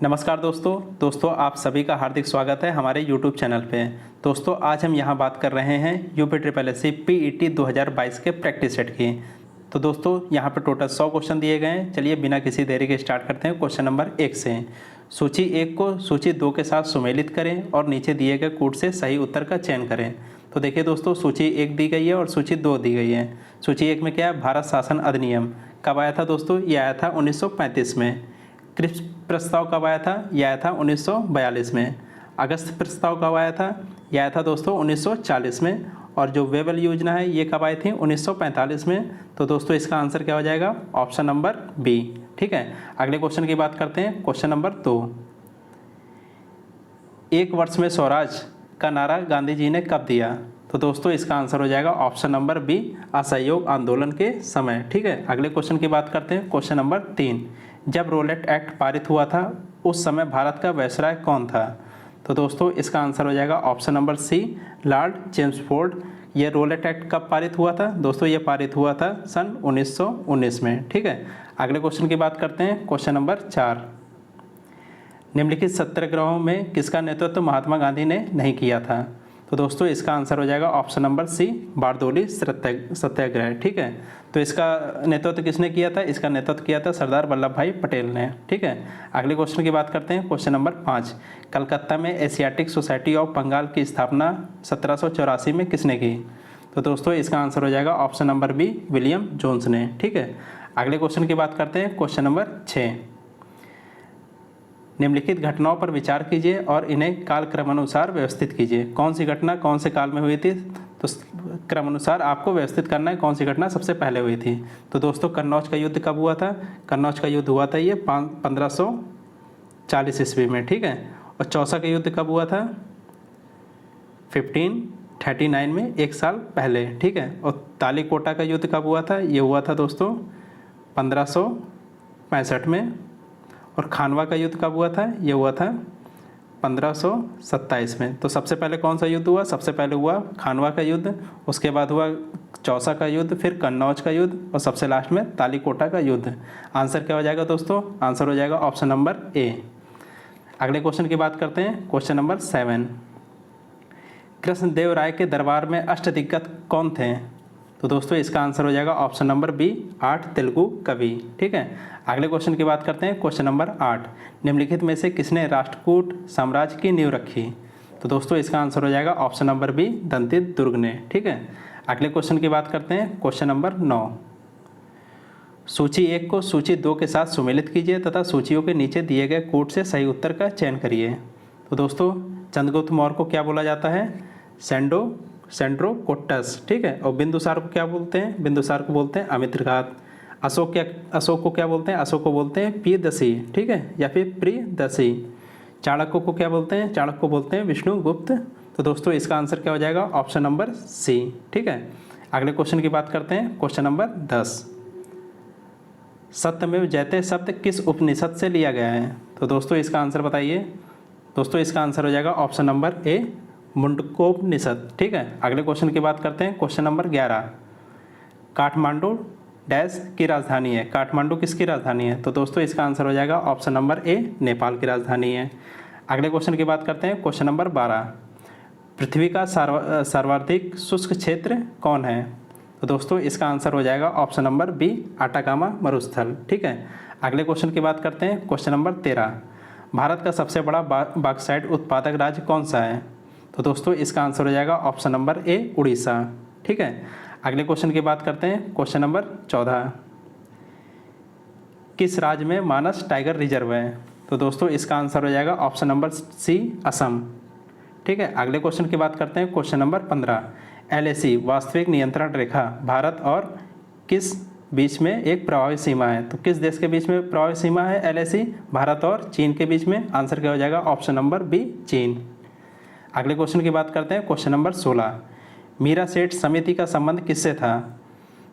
नमस्कार दोस्तों आप सभी का हार्दिक स्वागत है हमारे YouTube चैनल पे। दोस्तों आज हम यहाँ बात कर रहे हैं UP triple S C PET 2022 के प्रैक्टिस सेट की। तो दोस्तों यहाँ पर टोटल 100 क्वेश्चन दिए गए हैं। चलिए बिना किसी देरी के स्टार्ट करते हैं क्वेश्चन नंबर 1 से। सूची 1 को सूची 2 के साथ सुमेलित करें और नीचे दिए गए कूट से सही उत्तर का चयन करें। तो देखिए दोस्तों, सूची 1 दी गई है और सूची 2 दी गई है। सूची 1 में क्या है, भारत शासन अधिनियम कब आया था दोस्तों? ये आया था 1935 में। क्रिप्स प्रस्ताव कब आया था? यह आया था 1942 में। अगस्त प्रस्ताव कब आया था? यह आया था दोस्तों 1940 में। और जो वेबल योजना है ये कब आई थी? 1945 में। तो दोस्तों इसका आंसर क्या हो जाएगा? Option number B. ठीक है, अगले क्वेश्चन की बात करते हैं। क्वेश्चन नंबर 2, एक वर्ष में स्वराज का नारा गांधी जी ने कब दिया? तो दोस्तों इसका आंसर हो जाएगा ऑप्शन नंबर बी, असहयोग आंदोलन के समय। ठीक है, अगले क्वेश्चन की बात करते हैं। क्वेश्चन नंबर 3, जब रोलेट एक्ट पारित हुआ था उस समय भारत का वायसराय कौन था? तो दोस्तों इसका आंसर हो जाएगा option number C, Lord Chelmsford. ये रोलेट एक्ट कब पारित हुआ था दोस्तों? ये पारित हुआ था सन 1919 में। ठीक है, अगले क्वेश्चन की बात करते हैं। क्वेश्चन नंबर 4, निम्नलिखित सत्याग्रहों में किसका नेतृत्व महात्मा गांधी ने नहीं किया था? तो दोस्तों इसका आंसर हो जाएगा ऑप्शन नंबर सी, बारदोली सत्याग्रह। ठीक है, तो इसका नेतृत्व किसने किया था? इसका नेतृत्व किया था सरदार वल्लभ भाई पटेल ने। ठीक है, अगले क्वेश्चन की बात करते हैं। क्वेश्चन नंबर 5, कलकत्ता में एशियाटिक सोसाइटी ऑफ बंगाल की स्थापना 1784 में किसने की? तो दोस्तों इसका आंसर हो जाएगा option number B, William Jones ने। ठीक है, अगले क्वेश्चन की बात करते हैं। क्वेश्चन नंबर 6, निम्नलिखित घटनाओं पर विचार कीजिए और इन्हें काल क्रमानुसार व्यवस्थित कीजिए। कौन सी घटना कौन से काल में हुई थी? तो क्रमानुसार आपको व्यवस्थित करना है कौन सी घटना सबसे पहले हुई थी। तो दोस्तों कन्नौज का युद्ध कब हुआ था? कन्नौज का युद्ध हुआ था ये 1540 ईस्वी में। ठीक है, और चौसा का युद्ध कब हुआ था? 1539 में, एक साल पहले। ठीक है, और तालीकोटा का युद्ध कब हुआ था? ये हुआ था दोस्तों 1565 में। और खानवा का युद्ध कब हुआ था? ये हुआ था 1527 में। तो सबसे पहले कौन सा युद्ध हुआ? सबसे पहले हुआ खानवा का युद्ध, उसके बाद हुआ चौसा का युद्ध, फिर कन्नौज का युद्ध और सबसे लास्ट में तालीकोटा का युद्ध। आंसर क्या हो जाएगा दोस्तों? आंसर हो जाएगा ऑप्शन नंबर ए। अगले क्वेश्चन की बात करते हैं। क्वेश्चन नंबर 7, कृष्णदेव राय के दरबार में अष्टदिग्गज कौन थे? तो दोस्तों इसका आंसर हो जाएगा ऑप्शन नंबर बी, 8 तेलुगु कवि। ठीक है, अगले क्वेश्चन की बात करते हैं। क्वेश्चन नंबर 8, निम्नलिखित में से किसने राष्ट्रकूट साम्राज्य की नींव रखी? तो दोस्तों इसका आंसर हो जाएगा ऑप्शन नंबर बी, दंतित दुर्ग ने। ठीक है, अगले क्वेश्चन की बात करते हैं। क्वेश्चन नंबर 9, सूची 1 को सूची 2 के साथ सुमेलित कीजिए तथा सूचियों के नीचे दिए गए कूट से सही उत्तर का चयन करिए। तो दोस्तों चंद्रगुप्त मौर्य को क्या बोला जाता है? सेंड्रोकोट्टस। ठीक है, और बिंदुसार को क्या बोलते हैं? बिंदुसार को बोलते हैं अमित्रघात। अशोक को क्या बोलते हैं? अशोक को बोलते हैं प्रियदर्शी। ठीक है, या फिर प्रियदर्शी। चाणक्य को क्या बोलते हैं? चाणक्य को बोलते हैं विष्णुगुप्त। तो दोस्तों इसका आंसर क्या हो जाएगा? Option number C. ठीक है, अगले क्वेश्चन की बात करते हैं। क्वेश्चन नंबर 10, सत्यमेव जयते शब्द किस उपनिषद से लिया गया है? तो दोस्तों इसका आंसर बताइए। दोस्तों इसका आंसर हो जाएगा ऑप्शन नंबर ए, मुंडकोपनिषद। ठीक है, अगले क्वेश्चन की बात करते हैं। क्वेश्चन नंबर 11, काठमांडू डैश की राजधानी है? काठमांडू किसकी राजधानी है? तो दोस्तों इसका आंसर हो जाएगा ऑप्शन नंबर ए, नेपाल की राजधानी है। अगले क्वेश्चन की बात करते हैं। क्वेश्चन नंबर 12, पृथ्वी का सर्वाधिक शुष्क क्षेत्र कौन है? तो दोस्तों इसका आंसर हो जाएगा ऑप्शन नंबर बी, आटाकामा मरुस्थल। ठीक है, अगले क्वेश्चन की बात करते हैं। क्वेश्चन नंबर 13, भारत का सबसे बड़ा बॉक्साइट उत्पादक राज्य कौन सा है? तो दोस्तों इसका आंसर हो जाएगा ऑप्शन नंबर ए, उड़ीसा। ठीक है, अगले क्वेश्चन की बात करते हैं। क्वेश्चन नंबर 14, किस राज्य में मानस टाइगर रिजर्व है? तो दोस्तों इसका आंसर हो जाएगा ऑप्शन नंबर सी, असम। ठीक है, अगले क्वेश्चन की बात करते हैं। क्वेश्चन नंबर 15, LAC वास्तविक नियंत्रण रेखा भारत और किस बीच में एक प्रभावी सीमा है? तो किस देश के बीच में प्रभावी सीमा है LAC? भारत और चीन के बीच में। आंसर क्या हो जाएगा? ऑप्शन नंबर बी, चीन। अगले क्वेश्चन की बात करते हैं। क्वेश्चन नंबर 16, मीरा सेठ समिति का संबंध किससे था?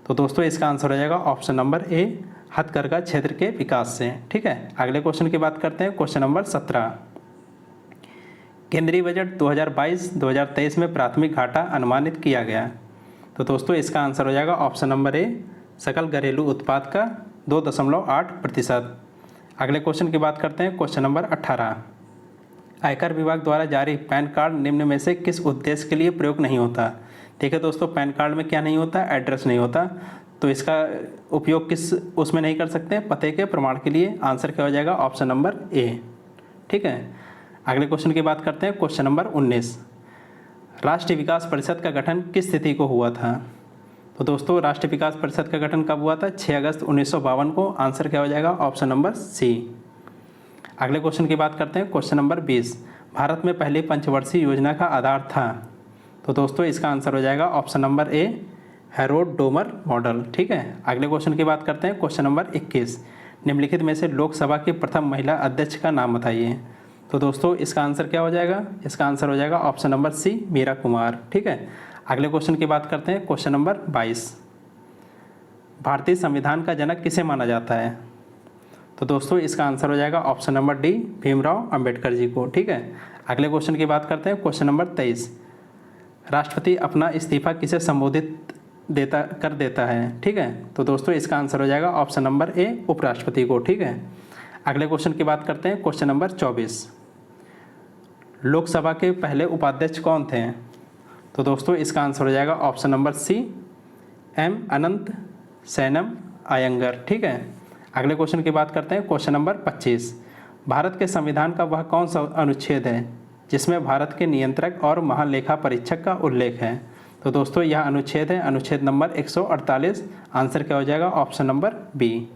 तो दोस्तों इसका आंसर हो जाएगा ऑप्शन नंबर ए, हथकरघा क्षेत्र के विकास से। ठीक है, अगले क्वेश्चन की बात करते हैं। क्वेश्चन नंबर 17, केंद्रीय बजट 2022-2023 में प्राथमिक घाटा अनुमानित किया गया। तो दोस्तों इसका आंसर हो जाएगा ऑप्शन नंबर ए, सकल घरेलू उत्पाद का 2.8%। अगले क्वेश्चन की बात करते हैं, क्वेश्चन नंबर 18। आयकर विभाग द्वारा जारी पैन कार्ड निम्न में से किस उद्देश्य के लिए प्रयोग नहीं होता। देखिए दोस्तों, पैन कार्ड में क्या नहीं होता, एड्रेस नहीं होता, तो इसका उपयोग किस उसमें नहीं कर सकते, पते के प्रमाण के लिए। आंसर क्या हो जाएगा, ऑप्शन नंबर ए। ठीक है, अगले क्वेश्चन की बात करते हैं, क्वेश्चन नंबर 19। राष्ट्रीय विकास परिषद का गठन किस तिथि को हुआ था। तो दोस्तों, राष्ट्रीय विकास परिषद का गठन कब हुआ था, 6 अगस्त 1952 को। आंसर क्या हो जाएगा, ऑप्शन नंबर सी। अगले क्वेश्चन की बात करते हैं, क्वेश्चन नंबर 20। भारत में पहली पंचवर्षीय योजना का आधार था। तो दोस्तों, इसका आंसर हो जाएगा ऑप्शन नंबर ए, हैरोल्ड डोमर मॉडल। ठीक है, अगले क्वेश्चन की बात करते हैं, क्वेश्चन नंबर 21। निम्नलिखित में से लोकसभा की प्रथम महिला अध्यक्ष का नाम बताइए। तो दोस्तों, इसका आंसर क्या हो जाएगा, इसका आंसर हो जाएगा option number C, Meera Kumar. ठीक है, अगले क्वेश्चन की बात करते हैं, क्वेश्चन नंबर 22। भारतीय संविधान का जनक किसे माना जाता है। तो दोस्तों, इसका आंसर हो जाएगा option number D, Bhimrao Ambedkar ji को। ठीक है, अगले क्वेश्चन की बात करते हैं, क्वेश्चन नंबर 23। राष्ट्रपति अपना इस्तीफा किसे संबोधित देता है। ठीक है, तो दोस्तों, इसका आंसर हो जाएगा ऑप्शन नंबर ए, उपराष्ट्रपति को। ठीक है, अगले क्वेश्चन की बात करते हैं, क्वेश्चन नंबर 24। लोकसभा के पहले उपाध्यक्ष कौन थे। तो दोस्तों, इसका आंसर हो जाएगा ऑप्शन नंबर सी, एम अनंत सैनम अयंगर। ठीक है, अगले क्वेश्चन की बात करते हैं, क्वेश्चन नंबर 25। भारत के संविधान का वह कौन सा अनुच्छेद है जिसमें भारत के नियंत्रक और महालेखा परीक्षक का उल्लेख है। तो दोस्तों, यह अनुच्छेद है अनुच्छेद नंबर 148। आंसर क्या हो जाएगा, ऑप्शन नंबर बी।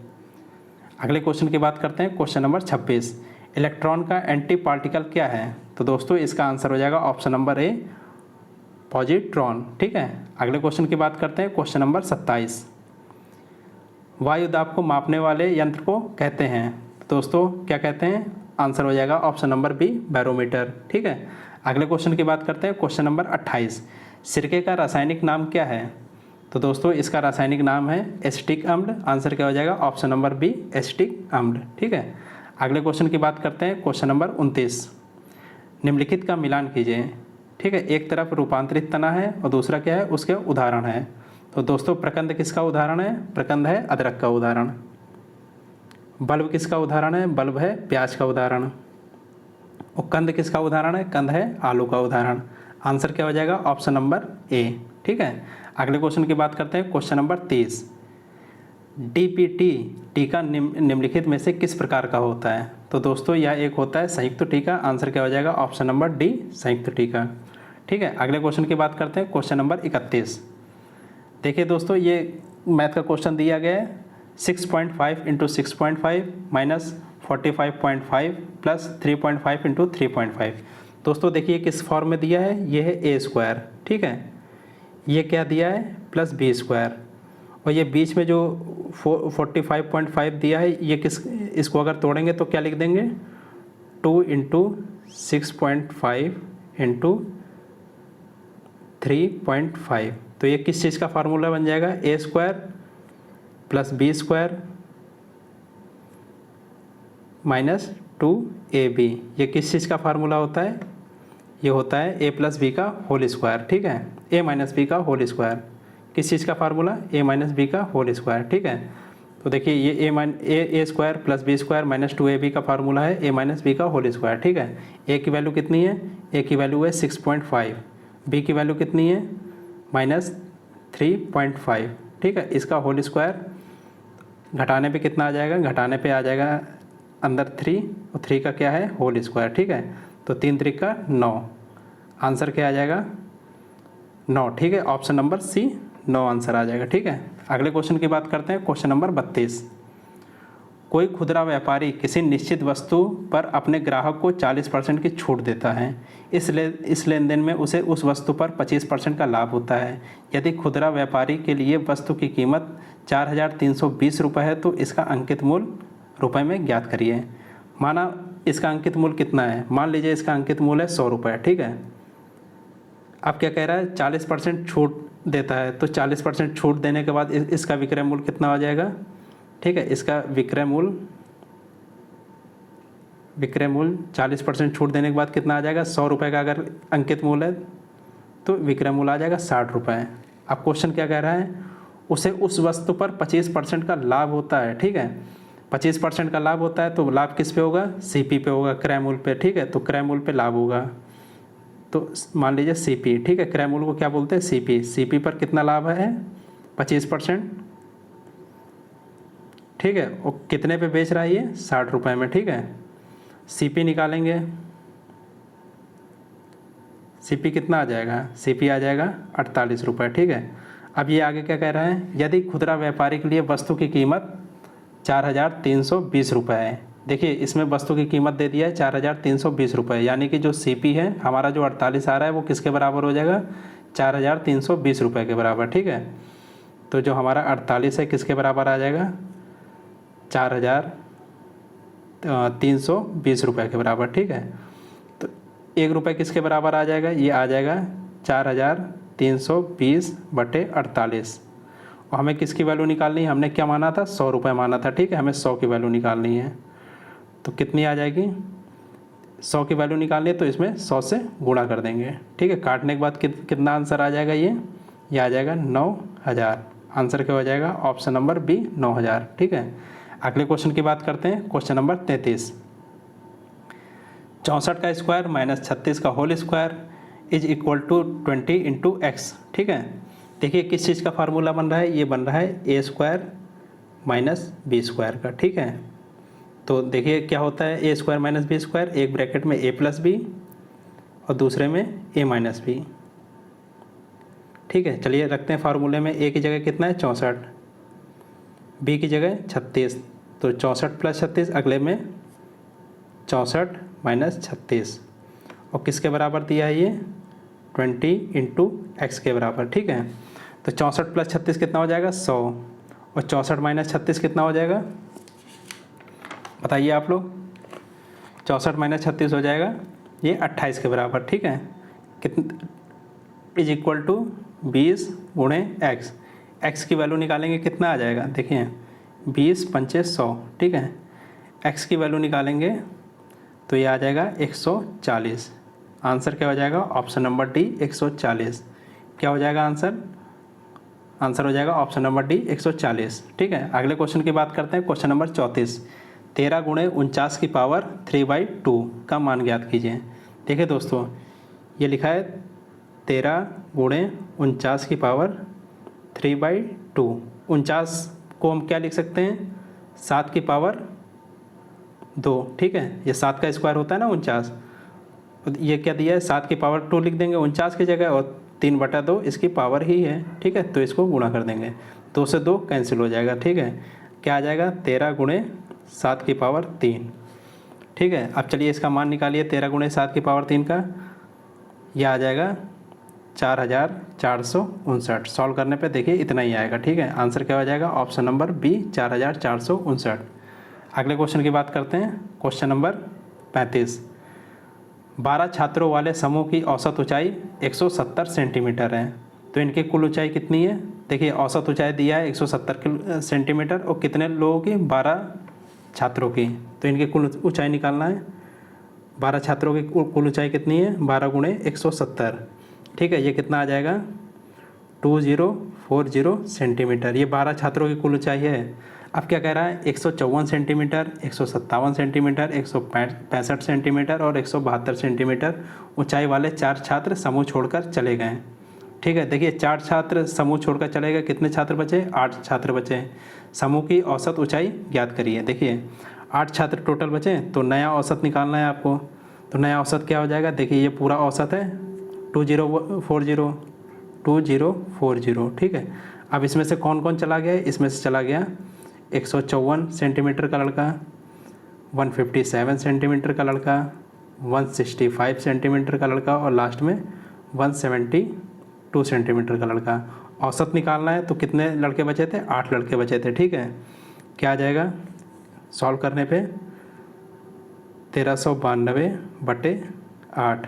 अगले क्वेश्चन की बात करते हैं, क्वेश्चन नंबर 26। इलेक्ट्रॉन का एंटी पार्टिकल क्या है। तो दोस्तों, इसका आंसर हो जाएगा ऑप्शन नंबर ए, पॉजिट्रॉन। ठीक है, अगले क्वेश्चन की बात करते हैं, क्वेश्चन नंबर 27। वायु दाब को मापने वाले यंत्र को कहते हैं। तो दोस्तों, क्या कहते हैं, आंसर हो जाएगा ऑप्शन नंबर बी, बैरोमीटर। ठीक है, अगले क्वेश्चन की बात करते हैं, क्वेश्चन नंबर 28। सिरके का रासायनिक नाम क्या है। तो दोस्तों, इसका रासायनिक नाम है एसिटिक अम्ल। आंसर क्या हो जाएगा, ऑप्शन नंबर बी, एसिटिक अम्ल। ठीक है, अगले क्वेश्चन की बात करते हैं, क्वेश्चन नंबर 29। निम्नलिखित का मिलान कीजिए। ठीक है, एक तरफ रूपांतरित तना है और दूसरा क्या है, उसके उदाहरण है। तो दोस्तों, प्रकंद किसका उदाहरण है, प्रकंद है अदरक का उदाहरण। बल्ब किसका उदाहरण है, बल्ब है प्याज का उदाहरण। और कंद किसका उदाहरण है, कंद है आलू का उदाहरण। आंसर क्या हो जाएगा, ऑप्शन नंबर ए। ठीक है, अगले क्वेश्चन की बात करते हैं, क्वेश्चन नंबर 30। डीपीटी टीका निम्नलिखित में से किस प्रकार का होता है। तो दोस्तों, यह एक होता है संयुक्त टीका। आंसर क्या हो जाएगा, ऑप्शन नंबर डी, संयुक्त टीका। ठीक है, अगले क्वेश्चन की बात करते हैं, क्वेश्चन नंबर 31। देखिए दोस्तों, ये मैथ का क्वेश्चन दिया गया है 6.5 इंटू 6.5 माइनस 45.5 प्लस 3.5 इंटू 3.5। दोस्तों देखिए किस फॉर्म में दिया है, ये है ए स्क्वायर। ठीक है, ये क्या दिया है, प्लस बी स्क्वायर। और ये बीच में जो 45.5 दिया है, ये इसको अगर तोड़ेंगे तो क्या लिख देंगे, 2 इंटू 6.5 इंटू 3.5। तो ये किस चीज़ का फार्मूला बन जाएगा, A square plus B square minus 2ab। ये किस चीज़ का फार्मूला होता है, ये होता है ए प्लस बी का होल स्क्वायर। ठीक है, ए माइनस बी का होल स्क्वायर। किस चीज़ का फार्मूला, ए माइनस बी का होल स्क्वायर। ठीक है, तो देखिए ये A square plus B square minus 2ab का फार्मूला है ए माइनस बी का होल स्क्वायर। ठीक है, ए की वैल्यू कितनी है, ए की वैल्यू है 6.5, बी की वैल्यू कितनी है माइनस 3.5। ठीक है, इसका होल स्क्वायर घटाने पे कितना आ जाएगा, घटाने पे आ जाएगा अंदर 3 और 3 का क्या है, होल स्क्वायर। ठीक है, तो 3 3 का 9। आंसर क्या आ जाएगा, 9। ठीक है, ऑप्शन नंबर सी 9 आंसर आ जाएगा। ठीक है, अगले क्वेश्चन की बात करते हैं, क्वेश्चन नंबर 32। कोई खुदरा व्यापारी किसी निश्चित वस्तु पर अपने ग्राहक को 40% की छूट देता है। इस लेन देन में उसे उस वस्तु पर 25% का लाभ होता है। यदि खुदरा व्यापारी के लिए वस्तु की कीमत 4,320 रुपये है तो इसका अंकित मूल्य रुपए में ज्ञात करिए। माना इसका अंकित मूल्य कितना है, मान लीजिए इसका अंकित मूल्य है 100 रुपये। ठीक है, अब क्या कह रहा है, 40% छूट देता है, तो 40% छूट देने के बाद इसका विक्रय मूल्य कितना आ जाएगा। ठीक है, इसका विक्रय मूल्य 40% छूट देने के बाद कितना आ जाएगा, 100 रुपये का अगर अंकित मूल्य है तो विक्रय मूल्य आ जाएगा 60 रुपये। अब क्वेश्चन क्या कह रहा है, उसे उस वस्तु पर 25% का लाभ होता है। ठीक है, 25% का लाभ होता है तो लाभ किस पे होगा, सीपी पे होगा, क्रय मूल्य पे, ठीक है। तो क्रय मूल्य पे लाभ होगा, तो मान लीजिए सीपी, ठीक है। क्रय मूल्य को क्या बोलते हैं, सीपी। सीपी पर कितना लाभ है, 25%, ठीक है। और कितने पे बेच रहा है ये, 60 रुपये में, ठीक है। सीपी निकालेंगे, सीपी कितना आ जाएगा, सीपी आ जाएगा 48 रुपये, ठीक है। अब ये आगे क्या कह रहा है, यदि खुदरा व्यापारी के लिए वस्तु की कीमत 4,320 रुपये है। देखिए इसमें वस्तु की कीमत दे दिया है 4,320 रुपये, यानी कि जो सीपी है हमारा जो 48 आ रहा है वो किसके बराबर हो जाएगा, 4,320 रुपये के बराबर, ठीक है। तो जो हमारा 48 है किसके बराबर आ जाएगा, 4,320 रुपये के बराबर, ठीक है। तो 1 रुपये किसके बराबर आ जाएगा, ये आ जाएगा 4,320/48। और हमें किसकी वैल्यू निकालनी है, हमने क्या माना था, 100 रुपये माना था, ठीक है। हमें 100 की वैल्यू निकालनी है, तो कितनी आ जाएगी, 100 की वैल्यू निकालनी है तो इसमें 100 से गुणा कर देंगे, ठीक है। काटने के बाद कितना आंसर आ जाएगा, ये आ जाएगा 9,000। आंसर क्या हो जाएगा, ऑप्शन नंबर बी 9,000, ठीक है। अगले क्वेश्चन की बात करते हैं, क्वेश्चन नंबर 33। 64 का स्क्वायर माइनस 36 का whole square is equal to 20 × x, ठीक है। देखिए किस चीज़ का फार्मूला बन रहा है, ये बन रहा है a square minus B square का, ठीक है। तो देखिए क्या होता है, a square minus B square, एक ब्रैकेट में a प्लस बी और दूसरे में a माइनस बी, ठीक है। चलिए रखते हैं फार्मूले में, a की जगह कितना है 64, b की जगह 36, तो 64 + 36, अगले में 64 - 36, और किसके बराबर दिया है ये, 20 × x के बराबर, ठीक है। तो 64 + 36 कितना हो जाएगा, 100, और 64 - 36 कितना हो जाएगा, बताइए आप लोग। 64 - 36 हो जाएगा ये 28 के बराबर, ठीक है। कितना is equal to 20 × x, x की वैल्यू निकालेंगे कितना आ जाएगा, देखिए 20 × 5 = 100, ठीक है। x की वैल्यू निकालेंगे तो ये आ जाएगा 140। आंसर क्या हो जाएगा, ऑप्शन नंबर डी 140। क्या हो जाएगा आंसर, आंसर हो जाएगा ऑप्शन नंबर डी 140, ठीक है। अगले क्वेश्चन की बात करते हैं, क्वेश्चन नंबर 34। 13 × 49 की पावर 3/2 का मान ज्ञात कीजिए। देखिए दोस्तों ये लिखा है 13 × 49 की पावर 3/2। 49 को हम क्या लिख सकते हैं, 7 की पावर 2, ठीक है। ये 7 का स्क्वायर होता है ना 49, ये क्या दिया है, 7 की पावर 2 लिख देंगे 49 की जगह, और 3/2 इसकी पावर ही है, ठीक है। तो इसको गुणा कर देंगे, 2 से 2 कैंसिल हो जाएगा, ठीक है। क्या आ जाएगा, 13 × 7 की पावर 3, ठीक है। अब चलिए इसका मान निकालिए 13 × 7 की पावर 3 का, यह आ जाएगा 4,459। सॉल्व करने पे देखिए इतना ही आएगा, ठीक है। आंसर क्या हो जाएगा, ऑप्शन नंबर बी 4,459। अगले क्वेश्चन की बात करते हैं, क्वेश्चन नंबर 35। 12 छात्रों वाले समूह की औसत ऊंचाई 170 सेंटीमीटर है, तो इनकी कुल ऊंचाई कितनी है। देखिए औसत ऊंचाई दिया है 170 सेंटीमीटर, और कितने लोगों की, 12 छात्रों की, तो इनकी कुल ऊंचाई निकालना है। 12 छात्रों की कुल ऊंचाई कितनी है, 12 × 170, ठीक है। ये कितना आ जाएगा, 2040 सेंटीमीटर, ये 12 छात्रों की कुल ऊंचाई है। अब क्या कह रहा है, 154 सेंटीमीटर, 157 सेंटीमीटर, 165 सेंटीमीटर और 172 सेंटीमीटर ऊंचाई वाले 4 छात्र समूह छोड़कर चले गए, ठीक है। देखिए 4 छात्र समूह छोड़कर चले गए, कितने छात्र बचे, 8 छात्र बचे। समूह की औसत ऊंचाई ज्ञात करिए। देखिए 8 छात्र टोटल बचे, तो नया औसत निकालना है आपको। तो नया औसत क्या हो जाएगा, देखिए ये पूरा औसत है 2040, ठीक है। अब इसमें से कौन कौन चला गया, इसमें से चला गया 154 सेंटीमीटर का लड़का, 157 सेंटीमीटर का लड़का, 165 सेंटीमीटर का लड़का, और लास्ट में 172 सेंटीमीटर का लड़का। औसत निकालना है तो कितने लड़के बचे थे, 8 लड़के बचे थे, ठीक है। क्या आ जाएगा, सॉल्व करने पे 1392/8,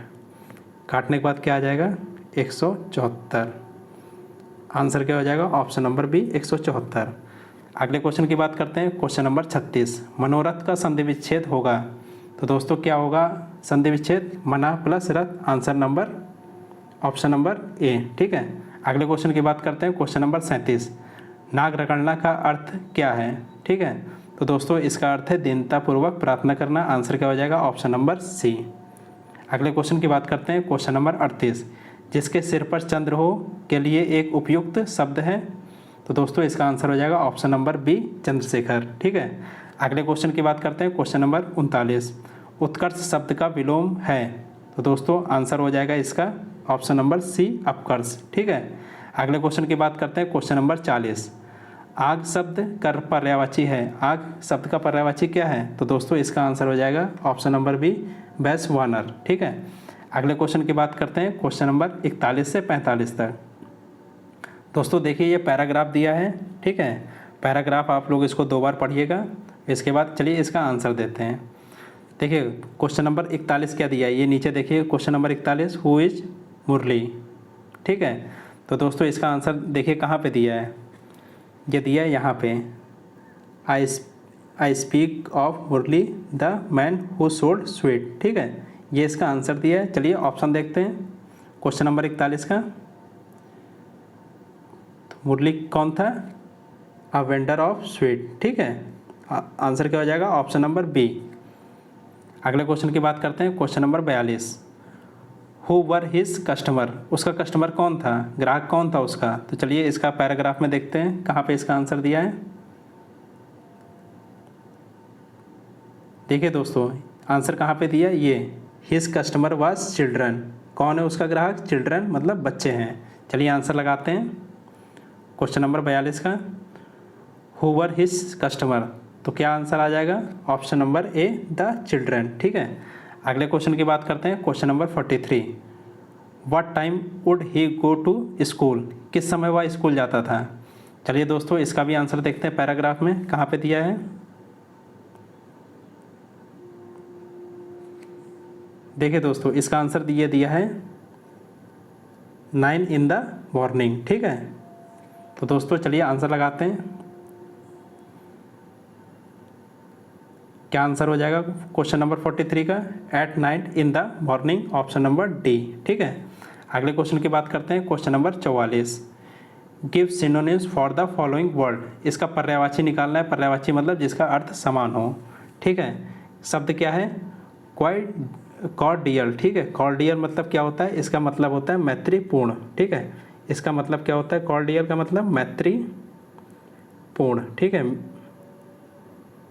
काटने के बाद क्या आ जाएगा, 174। आंसर क्या हो जाएगा, ऑप्शन नंबर बी 174। अगले क्वेश्चन की बात करते हैं, क्वेश्चन नंबर 36। मनोरथ का संधि विच्छेद होगा, तो दोस्तों क्या होगा, संधि विच्छेद मना प्लस रथ, आंसर नंबर ऑप्शन नंबर ए, ठीक है। अगले क्वेश्चन की बात करते हैं, क्वेश्चन नंबर 37। नाग रगड़ना का अर्थ क्या है, ठीक है। तो दोस्तों इसका अर्थ है दीनतापूर्वक प्रार्थना करना। आंसर क्या हो जाएगा? Option number C. अगले क्वेश्चन की बात करते हैं, क्वेश्चन नंबर 38। जिसके सिर पर चंद्र हो के लिए एक उपयुक्त शब्द है। तो दोस्तों इसका आंसर हो जाएगा ऑप्शन नंबर बी, चंद्रशेखर। ठीक है। अगले क्वेश्चन की बात करते हैं, क्वेश्चन नंबर 39। उत्कर्ष शब्द का विलोम है। तो दोस्तों आंसर हो जाएगा इसका ऑप्शन नंबर सी, अपकर्ष। ठीक है। अगले क्वेश्चन की बात करते हैं, क्वेश्चन नंबर 40। आग शब्द का पर्यायवाची है। आग शब्द का पर्यायवाची क्या है? तो दोस्तों इसका आंसर हो जाएगा ऑप्शन नंबर बी, वैश्वानर। ठीक है। अगले क्वेश्चन की बात करते हैं, क्वेश्चन नंबर 41 से 45 तक। दोस्तों देखिए ये पैराग्राफ दिया है। ठीक है। पैराग्राफ आप लोग इसको 2 बार पढ़िएगा। इसके बाद चलिए इसका आंसर देते हैं। देखिए क्वेश्चन नंबर 41 क्या दिया है, ये नीचे देखिए क्वेश्चन नंबर 41, हु इज मुरली। ठीक है। तो दोस्तों इसका आंसर देखिए कहाँ पे दिया है, ये दिया है यहाँ पे, I speak of Murali the man who sold sweet. ठीक है, ये इसका आंसर दिया है। चलिए ऑप्शन देखते हैं क्वेश्चन नंबर 41 का। तो मुरली कौन था? A vendor of sweet. ठीक है, आंसर क्या हो जाएगा? Option number B. अगले क्वेश्चन की बात करते हैं, question number 42। Who were his customer. उसका कस्टमर कौन था, ग्राहक कौन था उसका? तो चलिए इसका पैराग्राफ में देखते हैं कहाँ पे इसका आंसर दिया है। देखिए दोस्तों आंसर कहाँ पे दिया है, ये हिज कस्टमर वाज चिल्ड्रन। कौन है उसका ग्राहक? चिल्ड्रन मतलब बच्चे हैं। चलिए आंसर लगाते हैं क्वेश्चन नंबर 42 का, हु वर हिज कस्टमर। तो क्या आंसर आ जाएगा? Option number A, the children. ठीक है। अगले क्वेश्चन की बात करते हैं, question number 43। What time would he go to school. किस समय वह स्कूल जाता था? चलिए दोस्तों इसका भी आंसर देखते हैं पैराग्राफ में कहाँ पे दिया है। देखिए दोस्तों इसका आंसर दिया है 9 इन द मॉर्निंग। ठीक है। तो दोस्तों चलिए आंसर लगाते हैं। क्या आंसर हो जाएगा क्वेश्चन नंबर 43 का? At 9 in the morning, option number D. ठीक है। अगले क्वेश्चन की बात करते हैं, question number 44। Give synonyms for the following word. इसका पर्यायवाची निकालना है। पर्यायवाची मतलब जिसका अर्थ समान हो। ठीक है। शब्द क्या है? कॉर्डियल। ठीक है। कॉर्डियल मतलब क्या होता है? इसका मतलब होता है मैत्रीपूर्ण। ठीक है। इसका मतलब क्या होता है? कॉर्डियल का मतलब मैत्रीपूर्ण। ठीक है।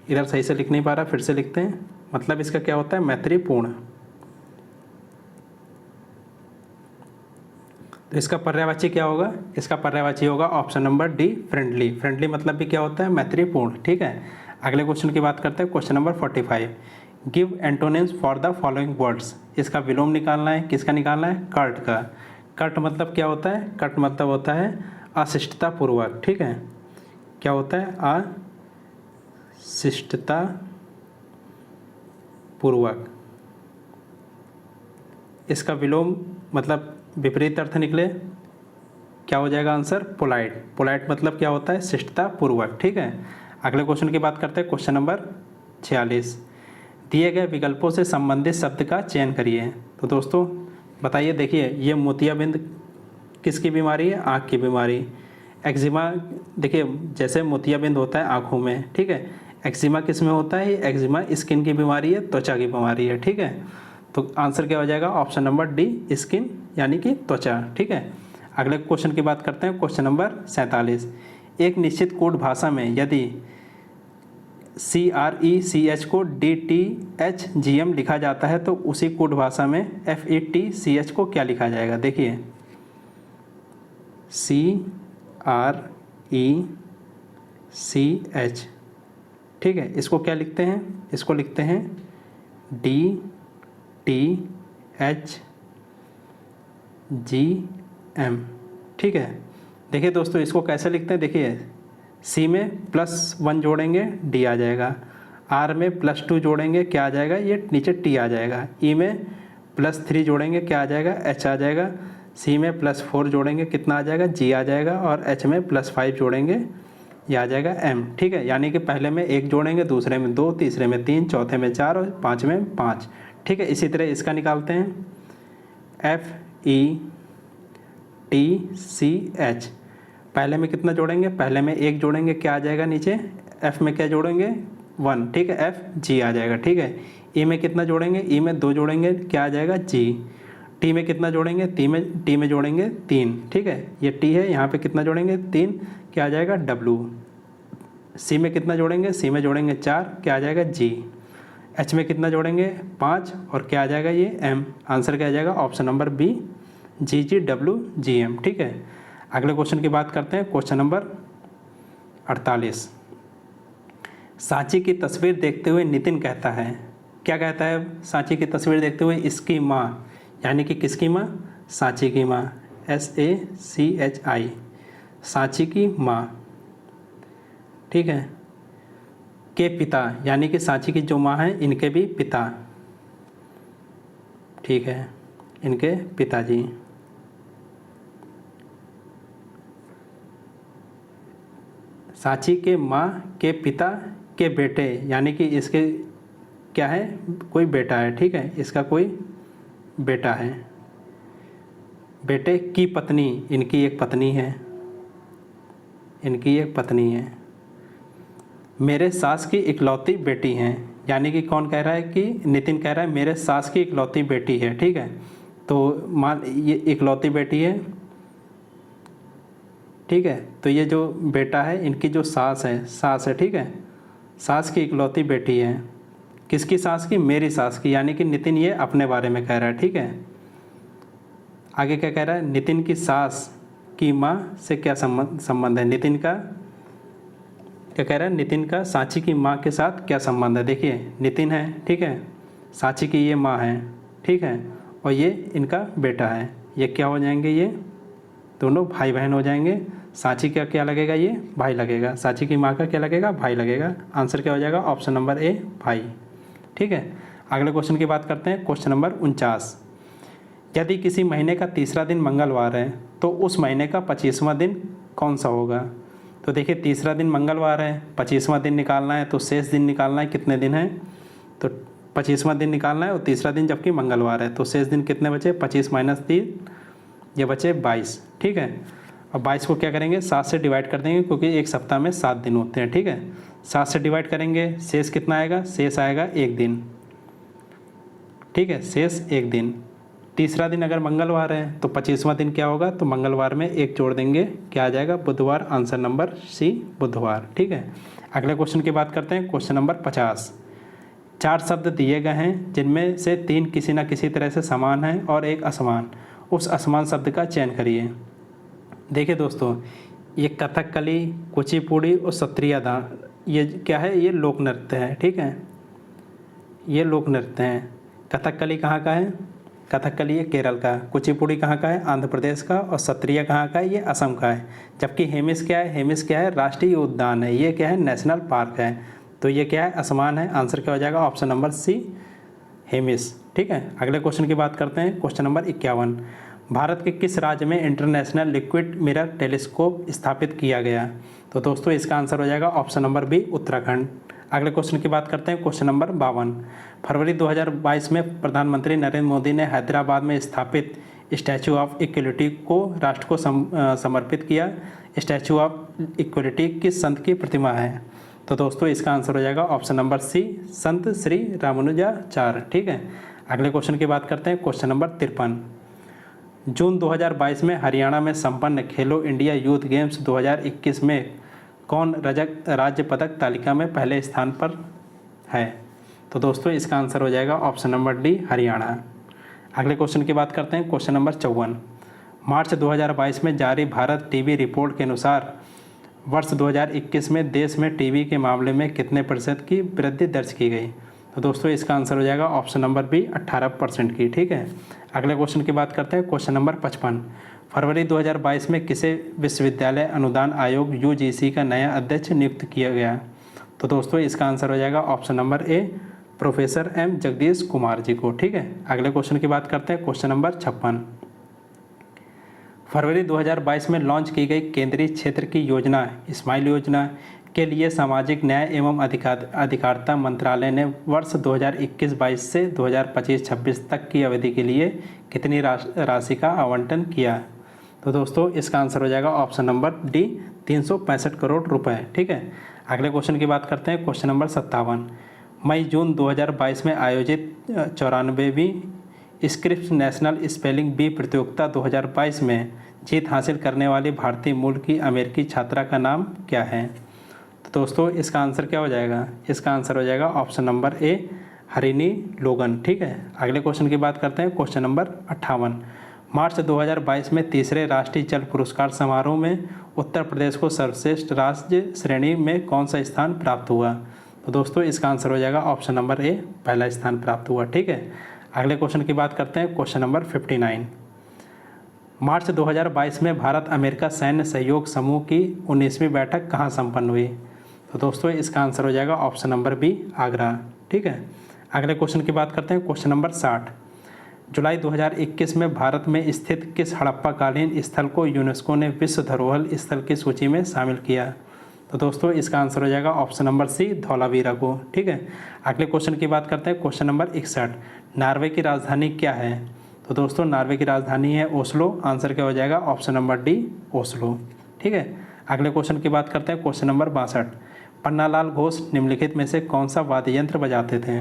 इधर सही से लिख नहीं पा रहा, फिर से लिखते हैं। मतलब इसका क्या होता है? मैत्रीपूर्ण। तो इसका पर्यायवाची क्या होगा? इसका पर्यायवाची होगा option number D, friendly. Friendly मतलब भी क्या होता है? मैत्रीपूर्ण। ठीक है। अगले क्वेश्चन की बात करते हैं, question number 45। Give antonyms for the following words. इसका विलोम निकालना है। किसका निकालना है? कर्ट का। कर्ट मतलब क्या होता है? कर्ट मतलब होता है अशिष्टता पूर्वक। ठीक है। क्या होता है? अशिष्टता पूर्वक। इसका विलोम मतलब विपरीत अर्थ निकले, क्या हो जाएगा आंसर? पोलाइट। पोलाइट मतलब क्या होता है? शिष्टता पूर्वक। ठीक है। अगले क्वेश्चन की बात करते हैं, क्वेश्चन नंबर 46। दिए गए विकल्पों से संबंधित शब्द का चयन करिए। तो दोस्तों बताइए, देखिए ये मोतियाबिंद किसकी बीमारी है? आँख की बीमारी। एक्जिमा, देखिए जैसे मोतियाबिंद होता है आँखों में। ठीक है। एक्जिमा किस में होता है? एक्जिमा स्किन की बीमारी है, त्वचा की बीमारी है। ठीक है। तो आंसर क्या हो जाएगा? ऑप्शन नंबर डी, स्किन यानी कि त्वचा। ठीक है। अगले क्वेश्चन की बात करते हैं, क्वेश्चन नंबर 47। एक निश्चित कोड भाषा में यदि CRECH को DTHGM लिखा जाता है तो उसी कोड भाषा में FETCH को क्या लिखा जाएगा? देखिए CRECH। ठीक है। इसको क्या लिखते हैं? इसको लिखते हैं DTHGM। ठीक है। देखिए दोस्तों इसको कैसे लिखते हैं, देखिए C में +1 जोड़ेंगे D आ जाएगा, R में +2 जोड़ेंगे क्या आ जाएगा? ये नीचे T आ जाएगा, E में +3 जोड़ेंगे क्या आ जाएगा? H आ जाएगा, C में +4 जोड़ेंगे कितना आ जाएगा? G आ जाएगा, और H में +5 जोड़ेंगे ये आ जाएगा M। ठीक है। यानी कि पहले में 1 जोड़ेंगे, दूसरे में 2, तीसरे में 3, चौथे में 4 और 5 में 5। ठीक है। इसी तरह इसका निकालते हैं FETCH। पहले में कितना जोड़ेंगे? पहले में 1 जोड़ेंगे क्या आ जाएगा नीचे? F में क्या जोड़ेंगे? 1, ठीक है, एफ जी आ जाएगा, ठीक है। ई में कितना जोड़ेंगे, ई में 2 जोड़ेंगे, क्या आ जाएगा, जी। टी में कितना जोड़ेंगे, टी में जोड़ेंगे 3, ठीक है, ये टी है, यहाँ पे कितना जोड़ेंगे 3, क्या आ जाएगा, डब्लू। सी में कितना जोड़ेंगे, सी में जोड़ेंगे 4, क्या आ जाएगा, जी। एच में कितना जोड़ेंगे 5, और क्या आ जाएगा, ये एम। आंसर क्या आ जाएगा, ऑप्शन नंबर बी, जी जी डब्लू जी एम, ठीक है। अगले क्वेश्चन की बात करते हैं, क्वेश्चन नंबर 48। सांची की तस्वीर देखते हुए नितिन कहता है, क्या कहता है सांची की तस्वीर देखते हुए, इसकी माँ, यानी कि किसकी माँ, सांची की माँ, SACHI, सांची की माँ, ठीक है, के पिता, यानी कि सांची की जो माँ है इनके भी पिता, ठीक है, इनके पिताजी। सांची के माँ के पिता के बेटे, यानी कि इसके क्या है, कोई बेटा है, ठीक है, इसका कोई बेटा है। बेटे की पत्नी, इनकी एक पत्नी है, इनकी एक पत्नी है। मेरे सास की इकलौती बेटी हैं, यानी कि कौन कह रहा है, कि नितिन कह रहा है मेरे सास की इकलौती बेटी है, ठीक है। तो मान ये इकलौती बेटी है, ठीक है, तो ये जो बेटा है इनकी जो सास है, ठीक है, सास की इकलौती बेटी है। किसकी सास की, मेरी सास की, यानी कि नितिन ये अपने बारे में कह रहा है, ठीक है। आगे क्या कह रहा है, नितिन की सास की माँ से क्या संबंध है, नितिन का क्या कह रहा है, नितिन का सांची की माँ के साथ क्या संबंध है। देखिए नितिन है, ठीक है, सांची की ये माँ है, ठीक है, और ये इनका बेटा है, ये क्या हो जाएंगे, ये दोनों भाई बहन हो जाएंगे। सांची का क्या लगेगा, ये भाई लगेगा, सांची की माँ का क्या लगेगा, भाई लगेगा। आंसर क्या हो जाएगा, ऑप्शन नंबर ए, भाई, ठीक है। अगले क्वेश्चन की बात करते हैं, क्वेश्चन नंबर 49। यदि किसी महीने का तीसरा दिन मंगलवार है तो उस महीने का 25वां दिन कौन सा होगा। तो देखिए तीसरा दिन मंगलवार है, 25वां दिन निकालना है, तो शेष दिन निकालना है, कितने दिन है, तो 25वां दिन निकालना है, और तीसरा दिन जबकि मंगलवार है, तो शेष दिन कितने बचे, 25 - 3, ये बचे 22, ठीक है। अब 22 को क्या करेंगे, 7 से डिवाइड कर देंगे, क्योंकि एक सप्ताह में 7 दिन होते हैं, ठीक है। 7 से डिवाइड करेंगे, शेष कितना आएगा, शेष आएगा 1 दिन, ठीक है, शेष 1 दिन। तीसरा दिन अगर मंगलवार है तो 25वां दिन क्या होगा, तो मंगलवार में 1 जोड़ देंगे, क्या आ जाएगा, बुधवार। आंसर नंबर सी, बुधवार, ठीक है। अगले क्वेश्चन की बात करते हैं, क्वेश्चन नंबर 50। 4 शब्द दिए गए हैं जिनमें से 3 किसी न किसी तरह से समान हैं और एक असमान, उस असमान शब्द का चयन करिए। देखिए दोस्तों, ये कथकली, कुचिपुड़ी और सत्रिया, ये क्या है, ये लोक नृत्य है, ठीक है, ये लोक नृत्य हैं। कथकली कहाँ का है, कथकली ये केरल का, कुचिपुड़ी कहाँ का है, आंध्र प्रदेश का, और सत्रिया कहाँ का है, ये असम का है। जबकि हेमिस क्या है, हेमिस क्या है, राष्ट्रीय उद्यान है, ये क्या है, नेशनल पार्क है, तो ये क्या है, असमान है। आंसर क्या हो जाएगा, ऑप्शन नंबर सी, हेमिस, ठीक है। अगले क्वेश्चन की बात करते हैं, क्वेश्चन नंबर 51। भारत के किस राज्य में इंटरनेशनल लिक्विड मिरर टेलीस्कोप स्थापित किया गया। तो दोस्तों इसका आंसर हो जाएगा ऑप्शन नंबर बी, उत्तराखंड। अगले क्वेश्चन की बात करते हैं, क्वेश्चन नंबर 52। फरवरी 2022 में प्रधानमंत्री नरेंद्र मोदी ने हैदराबाद में स्थापित स्टैचू ऑफ इक्वलिटी को राष्ट्र को समर्पित किया। स्टैचू ऑफ इक्वलिटी किस संत की प्रतिमा है। तो दोस्तों इसका आंसर हो जाएगा ऑप्शन नंबर सी, संत श्री रामानुजाचार्य, ठीक है। अगले क्वेश्चन की बात करते हैं, क्वेश्चन नंबर 53। जून 2022 में हरियाणा में संपन्न खेलो इंडिया यूथ गेम्स 2021 में कौन रजत राज्य पदक तालिका में पहले स्थान पर है। तो दोस्तों इसका आंसर हो जाएगा ऑप्शन नंबर डी, हरियाणा। अगले क्वेश्चन की बात करते हैं, क्वेश्चन नंबर 54। मार्च 2022 में जारी भारत टीबी रिपोर्ट के अनुसार वर्ष 2021 में देश में टीबी के मामले में कितने % की वृद्धि दर्ज की गई। तो दोस्तों इसका आंसर हो जाएगा ऑप्शन नंबर बी, 18% की, ठीक है। अगले क्वेश्चन की बात करते हैं, क्वेश्चन नंबर 55। फरवरी 2022 में किसे विश्वविद्यालय अनुदान आयोग UGC का नया अध्यक्ष नियुक्त किया गया। तो दोस्तों इसका आंसर हो जाएगा option number A, professor M Jagdish Kumar ji को, ठीक है। अगले क्वेश्चन की बात करते हैं, क्वेश्चन नंबर 56। फरवरी 2022 में लॉन्च की गई केंद्रीय क्षेत्र की योजना स्माइल योजना के लिए सामाजिक न्याय एवं अधिकारिता मंत्रालय ने वर्ष 2021-22 से 2025-26 तक की अवधि के लिए कितनी राशि का आवंटन किया। तो दोस्तों इसका आंसर हो जाएगा ऑप्शन नंबर डी, 365 करोड़ रुपए, ठीक है। अगले क्वेश्चन की बात करते हैं, क्वेश्चन नंबर 57। मई जून 2022 में आयोजित 94वीं स्क्रिप्स नेशनल स्पेलिंग बी प्रतियोगिता 2022 में जीत हासिल करने वाली भारतीय मूल की अमेरिकी छात्रा का नाम क्या है? तो दोस्तों इसका आंसर क्या हो जाएगा? इसका आंसर हो जाएगा ऑप्शन नंबर ए, हरिनी लोगन। ठीक है, अगले क्वेश्चन की बात करते हैं, क्वेश्चन नंबर 58। मार्च 2022 में तीसरे राष्ट्रीय जल पुरस्कार समारोह में उत्तर प्रदेश को सर्वश्रेष्ठ राज्य श्रेणी में कौन सा स्थान प्राप्त हुआ? तो दोस्तों इसका आंसर हो जाएगा ऑप्शन नंबर ए, पहला स्थान प्राप्त हुआ। ठीक है, अगले क्वेश्चन की बात करते हैं, क्वेश्चन नंबर 59। मार्च 2022 में भारत अमेरिका सैन्य सहयोग समूह की 19वीं बैठक कहाँ संपन्न हुई? तो दोस्तों इसका आंसर हो जाएगा ऑप्शन नंबर बी, आगरा। ठीक है, अगले क्वेश्चन की बात करते हैं, क्वेश्चन नंबर 60। जुलाई 2021 में भारत में स्थित किस हड़प्पाकालीन स्थल को यूनेस्को ने विश्व धरोहर स्थल की सूची में शामिल किया? तो दोस्तों इसका आंसर हो जाएगा ऑप्शन नंबर सी, धौलावीरा को। ठीक है, अगले क्वेश्चन की बात करते हैं, क्वेश्चन नंबर 61। नॉर्वे की राजधानी क्या है? तो दोस्तों नॉर्वे की राजधानी है ओस्लो। आंसर क्या हो जाएगा? Option number D, Oslo. ठीक है, अगले क्वेश्चन की बात करते हैं, क्वेश्चन नंबर 62। पन्नालाल घोष निम्नलिखित में से कौन सा वाद्य यंत्र बजाते थे?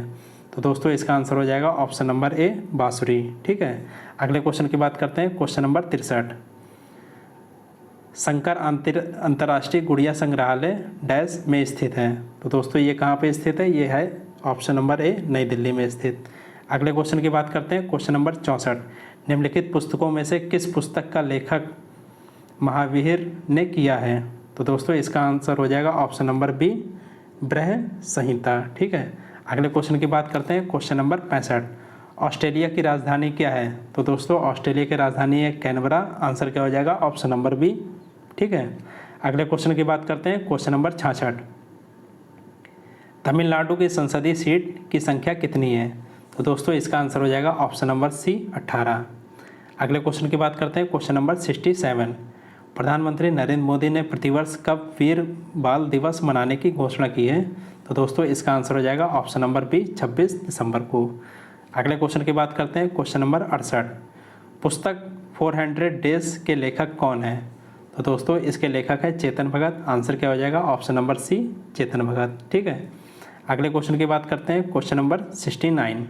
तो दोस्तों इसका आंसर हो जाएगा ऑप्शन नंबर ए, बांसुरी। ठीक है, अगले क्वेश्चन की बात करते हैं, क्वेश्चन नंबर 63। शंकर अंतर्राष्ट्रीय गुड़िया संग्रहालय डैश में स्थित है? तो दोस्तों ये कहाँ पे स्थित है? ये है ऑप्शन नंबर ए, नई दिल्ली में स्थित। अगले क्वेश्चन की बात करते हैं, क्वेश्चन नंबर 64। निम्नलिखित पुस्तकों में से किस पुस्तक का लेखक महावीर ने किया है? तो दोस्तों इसका आंसर हो जाएगा ऑप्शन नंबर बी, बृहद संहिता। ठीक है, अगले क्वेश्चन की बात करते हैं, क्वेश्चन नंबर 65। ऑस्ट्रेलिया की राजधानी क्या है? तो दोस्तों ऑस्ट्रेलिया की राजधानी है कैनबरा। आंसर क्या हो जाएगा? Option number B. ठीक है, अगले क्वेश्चन की बात करते हैं, क्वेश्चन नंबर 66। तमिलनाडु की संसदीय सीट की संख्या कितनी है? तो दोस्तों इसका आंसर हो जाएगा ऑप्शन नंबर सी, 18। अगले क्वेश्चन की बात करते हैं, क्वेश्चन नंबर 67। प्रधानमंत्री नरेंद्र मोदी ने प्रतिवर्ष कब वीर बाल दिवस मनाने की घोषणा की है? तो दोस्तों इसका आंसर हो जाएगा ऑप्शन नंबर बी, 26 दिसंबर को। अगले क्वेश्चन की बात करते हैं, क्वेश्चन नंबर 68। पुस्तक 400 डेज के लेखक कौन है? तो दोस्तों इसके लेखक है चेतन भगत। आंसर क्या हो जाएगा? ऑप्शन नंबर सी, चेतन भगत। ठीक है, अगले क्वेश्चन की बात करते हैं, क्वेश्चन नंबर 69।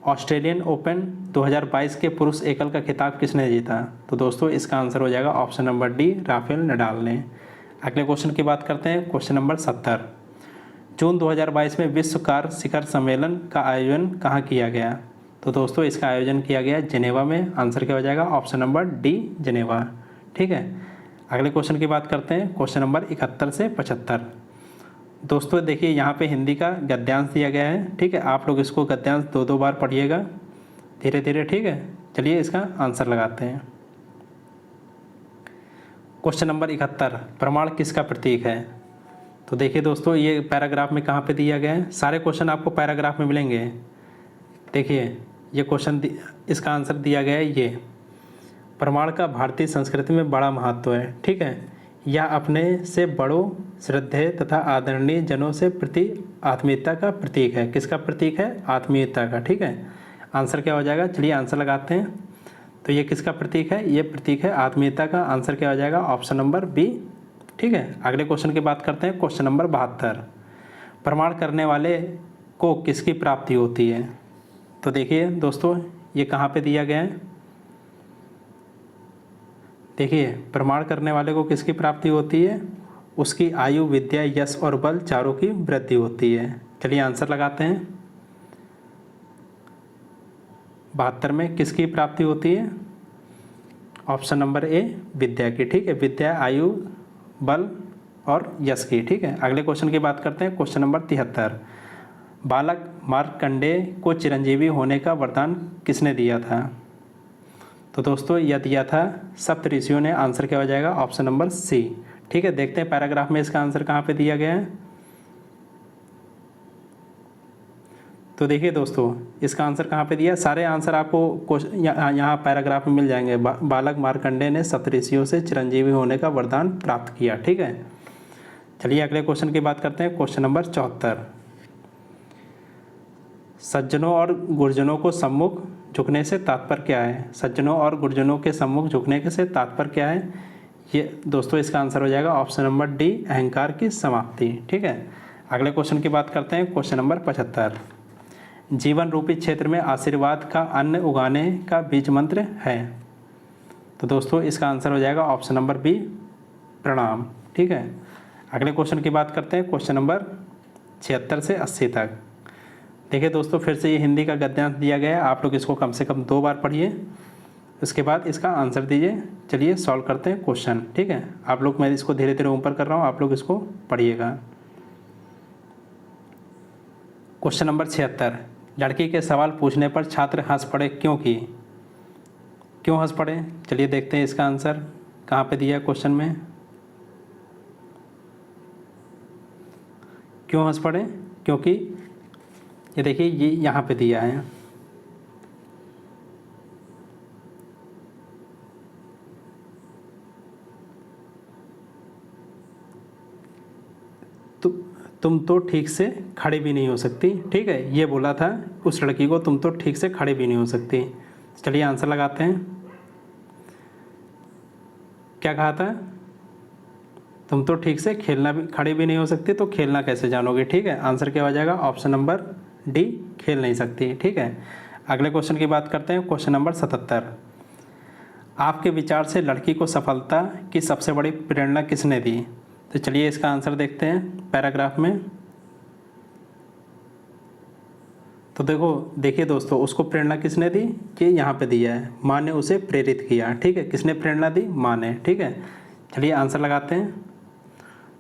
ऑस्ट्रेलियन ओपन 2022 के पुरुष एकल का खिताब किसने जीता? तो दोस्तों इसका आंसर हो जाएगा option number D, Rafael Nadal ने। अगले क्वेश्चन की बात करते हैं, क्वेश्चन नंबर 70। जून 2022 में विश्व कार शिखर सम्मेलन का आयोजन कहाँ किया गया? तो दोस्तों इसका आयोजन किया गया जेनेवा में। आंसर क्या हो जाएगा? Option number D, Geneva. ठीक है, अगले क्वेश्चन की बात करते हैं, क्वेश्चन नंबर 71 से 75। दोस्तों देखिए यहाँ पे हिंदी का गद्यांश दिया गया है। ठीक है, आप लोग इसको गद्यांश दो बार पढ़िएगा धीरे धीरे। ठीक है, चलिए इसका आंसर लगाते हैं। क्वेश्चन नंबर 71, प्रमाण किसका प्रतीक है? तो देखिए दोस्तों ये पैराग्राफ में कहाँ पे दिया गया है? सारे क्वेश्चन आपको पैराग्राफ में मिलेंगे। देखिए ये क्वेश्चन इसका आंसर दिया गया है ये। प्रमाण का भारतीय संस्कृति में बड़ा महत्व है। ठीक है, यह अपने से बड़ों, श्रद्धेय तथा आदरणीय जनों से प्रति आत्मीयता का प्रतीक है। किसका प्रतीक है? आत्मीयता का। ठीक है, आंसर क्या हो जाएगा? चलिए आंसर लगाते हैं। तो ये किसका प्रतीक है? ये प्रतीक है आत्मीयता का। आंसर क्या हो जाएगा? Option number B. ठीक है, अगले क्वेश्चन की बात करते हैं, क्वेश्चन नंबर 72। प्रमाण करने वाले को किसकी प्राप्ति होती है? तो देखिए दोस्तों ये कहाँ पे दिया गया है? देखिए प्रमाण करने वाले को किसकी प्राप्ति होती है? उसकी आयु, विद्या, यश और बल चारों की वृद्धि होती है। चलिए आंसर लगाते हैं। 72 में किसकी प्राप्ति होती है? ऑप्शन नंबर ए, विद्या की। ठीक है, विद्या, आयु, बल और यश की। ठीक है, अगले क्वेश्चन की बात करते हैं, क्वेश्चन नंबर 73। बालक मार्कंडेय को चिरंजीवी होने का वरदान किसने दिया था? तो दोस्तों यह दिया था सप्त ऋषियों ने। आंसर क्या हो जाएगा? Option number C. ठीक है, देखते हैं पैराग्राफ में इसका आंसर कहाँ पे दिया गया है। तो देखिए दोस्तों इसका आंसर कहाँ पे दिया? सारे आंसर आपको यहाँ पैराग्राफ में मिल जाएंगे। बालक मार्कंडेय ने सप्तऋषियों से चिरंजीवी होने का वरदान प्राप्त किया। ठीक है, चलिए अगले क्वेश्चन की बात करते हैं, क्वेश्चन नंबर 74। सज्जनों और गुरुजनों को सम्मुख झुकने से तात्पर्य क्या है? सज्जनों और गुरुजनों के सम्मुख झुकने से तात्पर्य क्या है? ये दोस्तों इसका आंसर हो जाएगा ऑप्शन नंबर डी, अहंकार की समाप्ति। ठीक है, अगले क्वेश्चन की बात करते हैं, क्वेश्चन नंबर 75। जीवन रूपी क्षेत्र में आशीर्वाद का अन्न उगाने का बीज मंत्र है। तो दोस्तों इसका आंसर हो जाएगा ऑप्शन नंबर बी, प्रणाम। ठीक है, अगले क्वेश्चन की बात करते हैं, क्वेश्चन नंबर 76 से 80 तक। देखिए दोस्तों, फिर से ये हिंदी का गद्यांश दिया गया है, आप लोग इसको कम से कम 2 बार पढ़िए, उसके बाद इसका आंसर दीजिए। चलिए सॉल्व करते हैं क्वेश्चन। ठीक है, आप लोग, मैं इसको धीरे धीरे ऊपर कर रहा हूँ, आप लोग इसको पढ़िएगा। Question number 76। लड़की के सवाल पूछने पर छात्र हंस पड़े, क्यों हंस पड़े? चलिए देखते हैं इसका आंसर कहाँ पे दिया है क्वेश्चन में। क्यों हंस पड़े? क्योंकि ये देखिए, ये यहाँ पे दिया है। तुम तो ठीक से खड़ी भी नहीं हो सकती। ठीक है, ये बोला था उस लड़की को, तुम तो ठीक से खड़ी भी नहीं हो सकती। चलिए आंसर लगाते हैं। क्या कहा था? तुम तो ठीक से खड़ी भी नहीं हो सकती, तो खेलना कैसे जानोगे? ठीक है, आंसर क्या हो जाएगा? ऑप्शन नंबर डी, खेल नहीं सकती। ठीक है, अगले क्वेश्चन की बात करते हैं, क्वेश्चन नंबर 77। आपके विचार से लड़की को सफलता की सबसे बड़ी प्रेरणा किसने दी? तो चलिए इसका आंसर देखते हैं पैराग्राफ में। तो देखिए दोस्तों, उसको प्रेरणा किसने दी कि यहाँ पे दिया है, माँ ने उसे प्रेरित किया। ठीक है, किसने प्रेरणा दी? माँ ने। ठीक है, चलिए आंसर लगाते हैं।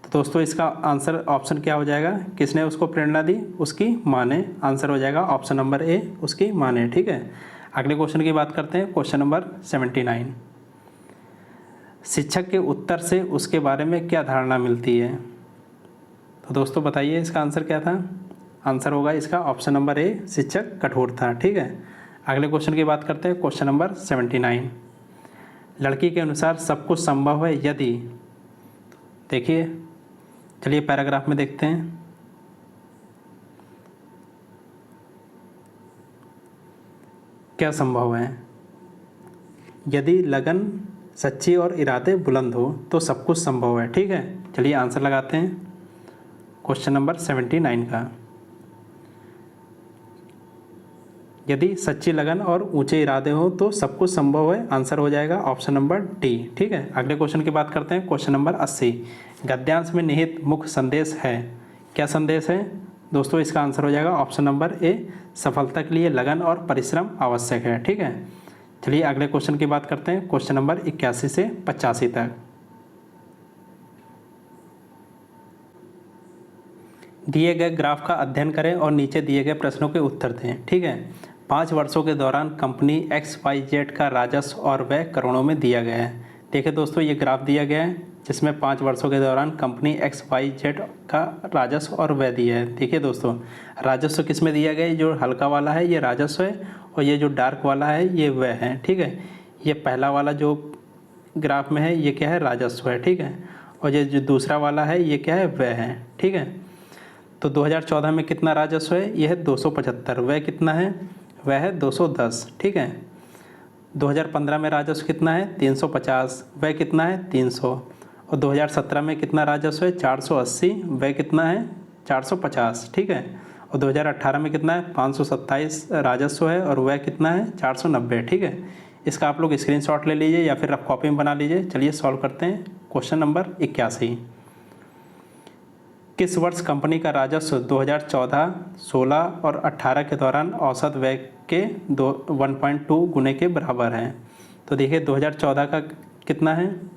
तो दोस्तों इसका आंसर ऑप्शन क्या हो जाएगा? किसने उसको प्रेरणा दी? उसकी माँ ने। आंसर हो जाएगा ऑप्शन नंबर ए, उसकी माँ ने। ठीक है, अगले क्वेश्चन की बात करते हैं, क्वेश्चन नंबर 79। शिक्षक के उत्तर से उसके बारे में क्या धारणा मिलती है? तो दोस्तों बताइए इसका आंसर क्या था? आंसर होगा इसका ऑप्शन नंबर ए, शिक्षक कठोर था। ठीक है, अगले क्वेश्चन की बात करते हैं, क्वेश्चन नंबर 79। लड़की के अनुसार सब कुछ संभव है यदि, देखिए चलिए पैराग्राफ में देखते हैं। क्या संभव है? यदि लगन सच्ची और इरादे बुलंद हो तो सब कुछ संभव है। ठीक है, चलिए आंसर लगाते हैं क्वेश्चन नंबर 79 का। यदि सच्ची लगन और ऊंचे इरादे हो तो सब कुछ संभव है। आंसर हो जाएगा ऑप्शन नंबर डी। ठीक है, अगले क्वेश्चन की बात करते हैं, क्वेश्चन नंबर 80। गद्यांश में निहित मुख्य संदेश है। क्या संदेश है? दोस्तों इसका आंसर हो जाएगा ऑप्शन नंबर ए, सफलता के लिए लगन और परिश्रम आवश्यक है। ठीक है, चलिए अगले क्वेश्चन की बात करते हैं, क्वेश्चन नंबर 81 से 85 तक। दिए गए ग्राफ का अध्ययन करें और नीचे दिए गए प्रश्नों के उत्तर दें। ठीक है, 5 वर्षों के दौरान कंपनी XYZ का राजस्व और व्यय करोड़ों में दिया गया है। देखिए दोस्तों, ये ग्राफ दिया गया है जिसमें 5 वर्षों के दौरान कंपनी XYZ का राजस्व और व्यय दिया है। देखिए दोस्तों, राजस्व किस में दिया गया है? जो हल्का वाला है ये राजस्व है, और ये जो डार्क वाला है ये व्यय है। ठीक है, ये पहला वाला जो ग्राफ में है ये क्या है? राजस्व है। ठीक है, और ये जो दूसरा वाला है ये क्या है? व्यय है। ठीक है, तो 2014 में कितना राजस्व है? यह है 275। व्यय कितना है? वह है 210। ठीक है, 2015 में राजस्व कितना है? 350। व्यय कितना है? 300। और 2017 में कितना राजस्व है? 480। व्यय कितना है? 450। ठीक है, और 2018 में कितना है? 527 राजस्व है, और व्यय कितना है? 490। ठीक है, इसका आप लोग स्क्रीनशॉट ले लीजिए या फिर रफ कॉपी में बना लीजिए। चलिए सॉल्व करते हैं क्वेश्चन नंबर 81। किस वर्ष कंपनी का राजस्व 2014, 16 और 18 के दौरान औसत व्यय के 1.2 गुने के बराबर है? तो देखिए 2014 का कितना है?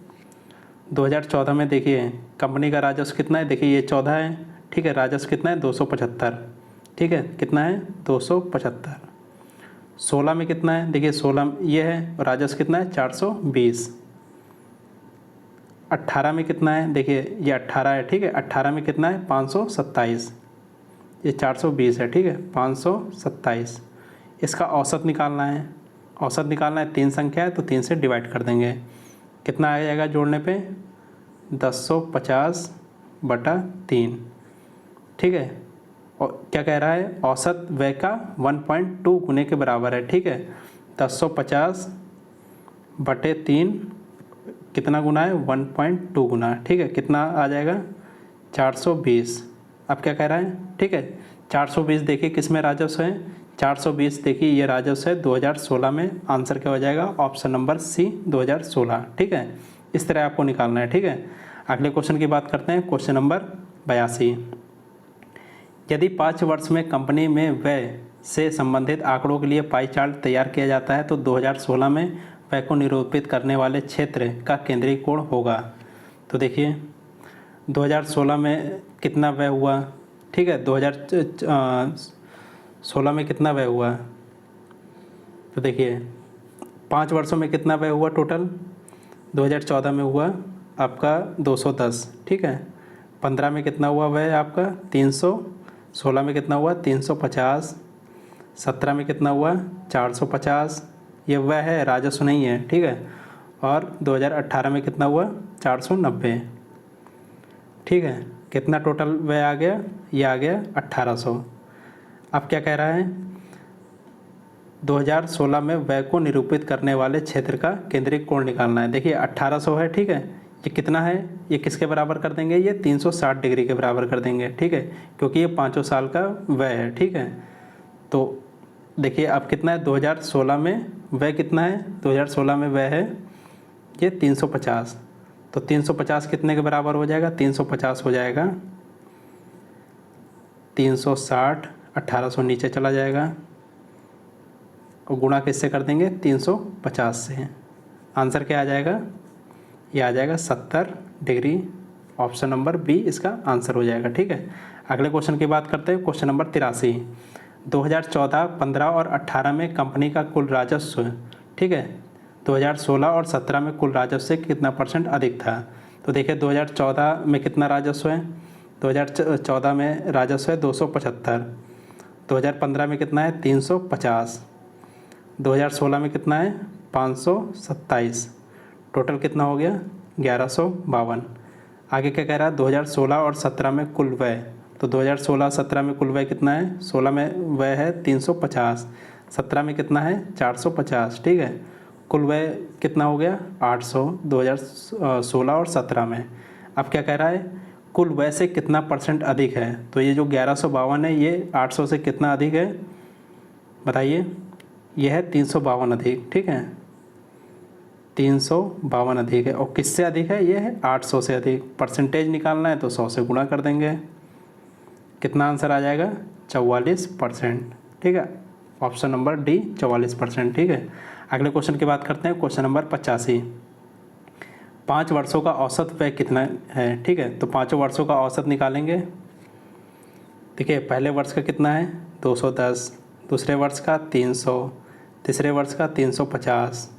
2014 में देखिए कंपनी का राजस्व कितना है? देखिए ये 14 है। ठीक है, राजस्व कितना है? 275। ठीक है, कितना है? 275। 16 में कितना है? देखिए 16 ये है, और राजस्व कितना है? 420। 18 में कितना है? देखिए ये 18 है। ठीक है, 18 में कितना है? 527। ये 420 है। ठीक है, 527। इसका औसत निकालना है। औसत निकालना है, 3 संख्या है तो 3 से डिवाइड कर देंगे। कितना आ जाएगा जोड़ने पे? 1050/3। ठीक है, और क्या कह रहा है? औसत व्यय का 1.2 गुने के बराबर है। ठीक है, 1050/3 कितना गुना है 1.2 गुना, ठीक है। कितना आ जाएगा 420। अब क्या कह रहा है, ठीक है। 420 देखिए किस में राजस्व है, 420 देखिए ये राजस्व है 2016 में। आंसर क्या हो जाएगा, ऑप्शन नंबर सी 2016, ठीक है। इस तरह आपको निकालना है, ठीक है। अगले क्वेश्चन की बात करते हैं, क्वेश्चन नंबर 82। यदि 5 वर्ष में कंपनी में व्यय से संबंधित आंकड़ों के लिए पाई चार्ट तैयार किया जाता है तो 2016 में व्यय को निरूपित करने वाले क्षेत्र का केंद्रीय कोण होगा। तो देखिए 2016 में कितना व्यय हुआ, ठीक है। 2016 में कितना व्यय हुआ, तो देखिए 5 वर्षों में कितना व्यय हुआ टोटल, 2014 में हुआ आपका 210, ठीक है। 15 में कितना हुआ व्यय आपका 300, 16 में कितना हुआ 350, 17 में कितना हुआ 450, ये व्यय है, राजस्व नहीं है, ठीक है। और 2018 में कितना हुआ 490, ठीक है। कितना टोटल व्यय आ गया, ये आ गया 1800। अब क्या कह रहा है, 2016 में व्यय को निरूपित करने वाले क्षेत्र का केंद्रीय कोण निकालना है। देखिए 1800 है, ठीक है। ये कितना है, ये किसके बराबर कर देंगे, ये 360 डिग्री के बराबर कर देंगे, ठीक है, क्योंकि ये 5 साल का व्यय है, ठीक है। तो देखिए अब कितना है, 2016 में व्यय कितना है, 2016 में व्यय है ये 350। तो 350 कितने के बराबर हो जाएगा, 350 हो जाएगा 360, 1800 नीचे चला जाएगा और गुणा किससे कर देंगे 350 से। आंसर क्या आ जाएगा, ये आ जाएगा 70 डिग्री। ऑप्शन नंबर बी इसका आंसर हो जाएगा, ठीक है। अगले क्वेश्चन की बात करते हैं, क्वेश्चन नंबर 83। 2014, 15 और 18 में कंपनी का कुल राजस्व, ठीक है, 2016 और 17 में कुल राजस्व से कितना % अधिक था। तो देखिए 2014 में कितना राजस्व है, 2014 में राजस्व है 275, 2015 में कितना है 350, 2016 में कितना है 527, टोटल कितना हो गया 1152। आगे क्या कह रहा है, 2016 और 17 में कुल व्यय। तो 2016-17 में कुल व्यय कितना है, 16 में व्यय है 350, 17 में कितना है 450, ठीक है। कुल व्यय कितना हो गया 800 2016 और 17 में। अब क्या कह रहा है, कुल व्यय से कितना % अधिक है। तो ये जो 1152 है ये 800 से कितना अधिक है बताइए, यह है 352 अधिक, ठीक है, 352 अधिक है। और किससे अधिक है, ये है 800 से अधिक। परसेंटेज निकालना है तो 100 से गुणा कर देंगे, कितना आंसर आ जाएगा 44%, ठीक है। ऑप्शन नंबर डी 44%, ठीक है। अगले क्वेश्चन की बात करते हैं, क्वेश्चन नंबर 85। 5 वर्षों का औसत व्यय कितना है, ठीक है। तो 5 वर्षों का औसत निकालेंगे। देखिए पहले वर्ष का कितना है 210, दूसरे वर्ष का 300, तीसरे वर्ष का 350,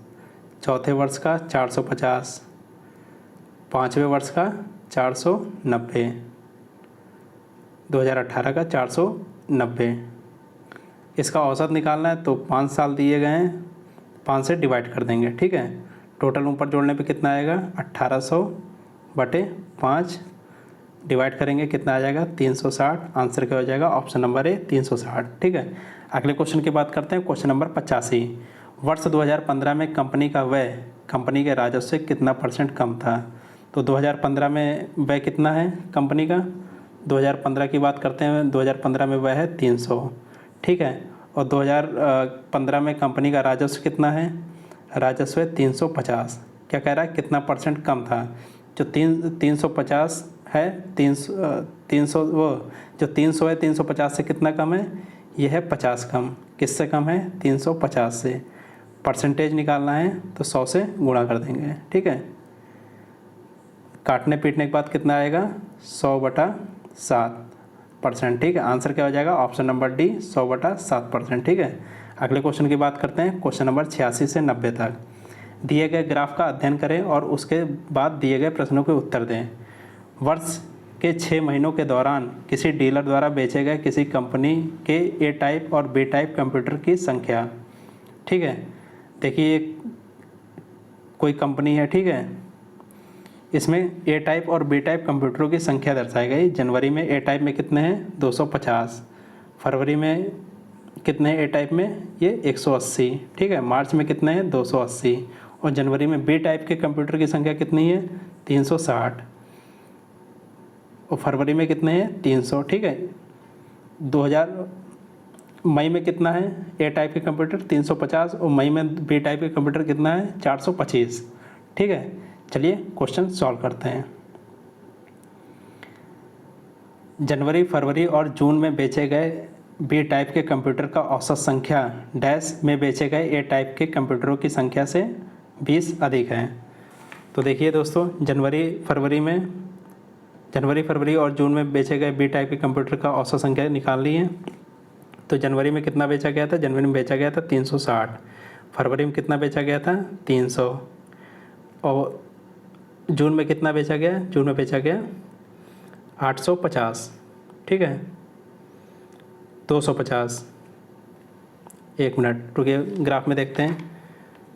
चौथे वर्ष का 450, पाँचवें वर्ष का 490, 2018 का 490। इसका औसत निकालना है तो 5 साल दिए गए हैं, 5 से डिवाइड कर देंगे, ठीक है। टोटल ऊपर जोड़ने पे कितना आएगा 1800/5, डिवाइड करेंगे कितना आ जाएगा 360। आंसर क्या हो जाएगा, ऑप्शन नंबर ए 360, ठीक है। अगले क्वेश्चन की बात करते हैं, क्वेश्चन नंबर 85। वर्ष 2015 में कंपनी का व्यय कंपनी के राजस्व से कितना % कम था। तो 2015 में व्यय कितना है कंपनी का, 2015 की बात करते हैं, 2015 में व्यय है 300, ठीक है। और 2015 में कंपनी का राजस्व कितना है, राजस्व है 350। क्या कह रहा है, कितना % कम था। जो 350 है, 300 वो जो 300 है 350 से कितना कम है, यह है 50 कम। किससे कम है 350 से। परसेंटेज निकालना है तो 100 से गुणा कर देंगे, ठीक है। काटने पीटने के बाद कितना आएगा 100/7%, ठीक है। आंसर क्या हो जाएगा, ऑप्शन नंबर डी 100/7%, ठीक है। अगले क्वेश्चन की बात करते हैं, क्वेश्चन नंबर 86 से 90 तक। दिए गए ग्राफ का अध्ययन करें और उसके बाद दिए गए प्रश्नों के उत्तर दें। वर्ष के 6 महीनों के दौरान किसी डीलर द्वारा बेचे गए किसी कंपनी के ए टाइप और बी टाइप कंप्यूटर की संख्या, ठीक है। देखिए कोई कंपनी है, ठीक है, इसमें ए टाइप और बी टाइप कंप्यूटरों की संख्या दर्शाई गई। जनवरी में ए टाइप में कितने हैं 250, फरवरी में कितने हैं ए टाइप में, ये 180, ठीक है। मार्च में कितने हैं 280 और जनवरी में बी टाइप के कंप्यूटर की संख्या कितनी है 360, और फरवरी में कितने हैं 300, ठीक है। 2000 मई में कितना है ए टाइप के कंप्यूटर 350, और मई में बी टाइप के कंप्यूटर कितना है 425, ठीक है। चलिए क्वेश्चन सॉल्व करते हैं। जनवरी, फरवरी और जून में बेचे गए बी टाइप के कंप्यूटर का औसत संख्या डैश में बेचे गए ए टाइप के कंप्यूटरों की संख्या से 20 अधिक है। तो देखिए दोस्तों, जनवरी, फरवरी और जून में बेचे गए बी टाइप के कंप्यूटर का औसत संख्या निकाल ली है। तो जनवरी में कितना बेचा गया था, जनवरी में बेचा गया था 360, फरवरी में कितना बेचा गया था 300, और जून में कितना बेचा गया, जून में बेचा गया 850, ठीक है 250। एक मिनट रुकिए, ग्राफ में देखते हैं।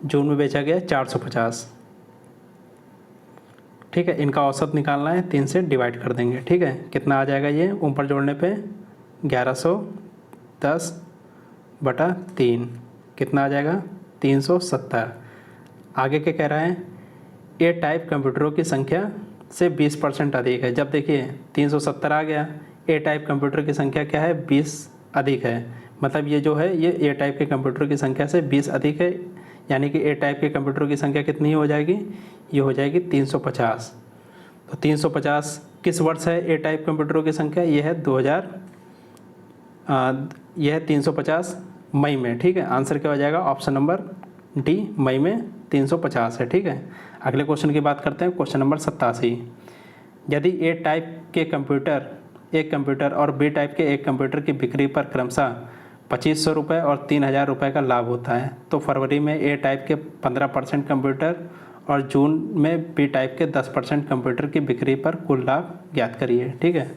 जून में बेचा गया 450, ठीक है। इनका औसत निकालना है, 3 से डिवाइड कर देंगे, ठीक है। कितना आ जाएगा ये ऊपर जोड़ने पे 1110/3, कितना आ जाएगा 370। आगे क्या कह रहा है, ए टाइप कंप्यूटरों की संख्या से 20% अधिक है। जब देखिए 370 आ गया, ए टाइप कंप्यूटर की संख्या क्या है 20 अधिक है, मतलब ये जो है ये ए टाइप के कंप्यूटर की संख्या से 20 अधिक है, यानी कि ए टाइप के कंप्यूटर की संख्या कितनी हो जाएगी, ये हो जाएगी 350। तो 350 किस वर्ष है ए टाइप कंप्यूटरों की संख्या, ये है 350 मई में, ठीक है। आंसर क्या हो जाएगा, ऑप्शन नंबर डी, मई में 350 है, ठीक है। अगले क्वेश्चन की बात करते हैं, क्वेश्चन नंबर 87। यदि ए टाइप के कंप्यूटर एक कंप्यूटर और बी टाइप के एक कंप्यूटर की बिक्री पर क्रमशः 2500 रुपये और 3000 रुपये का लाभ होता है, तो फरवरी में ए टाइप के 15% कंप्यूटर और जून में बी टाइप के 10% कंप्यूटर की बिक्री पर कुल लाभ ज्ञात करिए, ठीक है।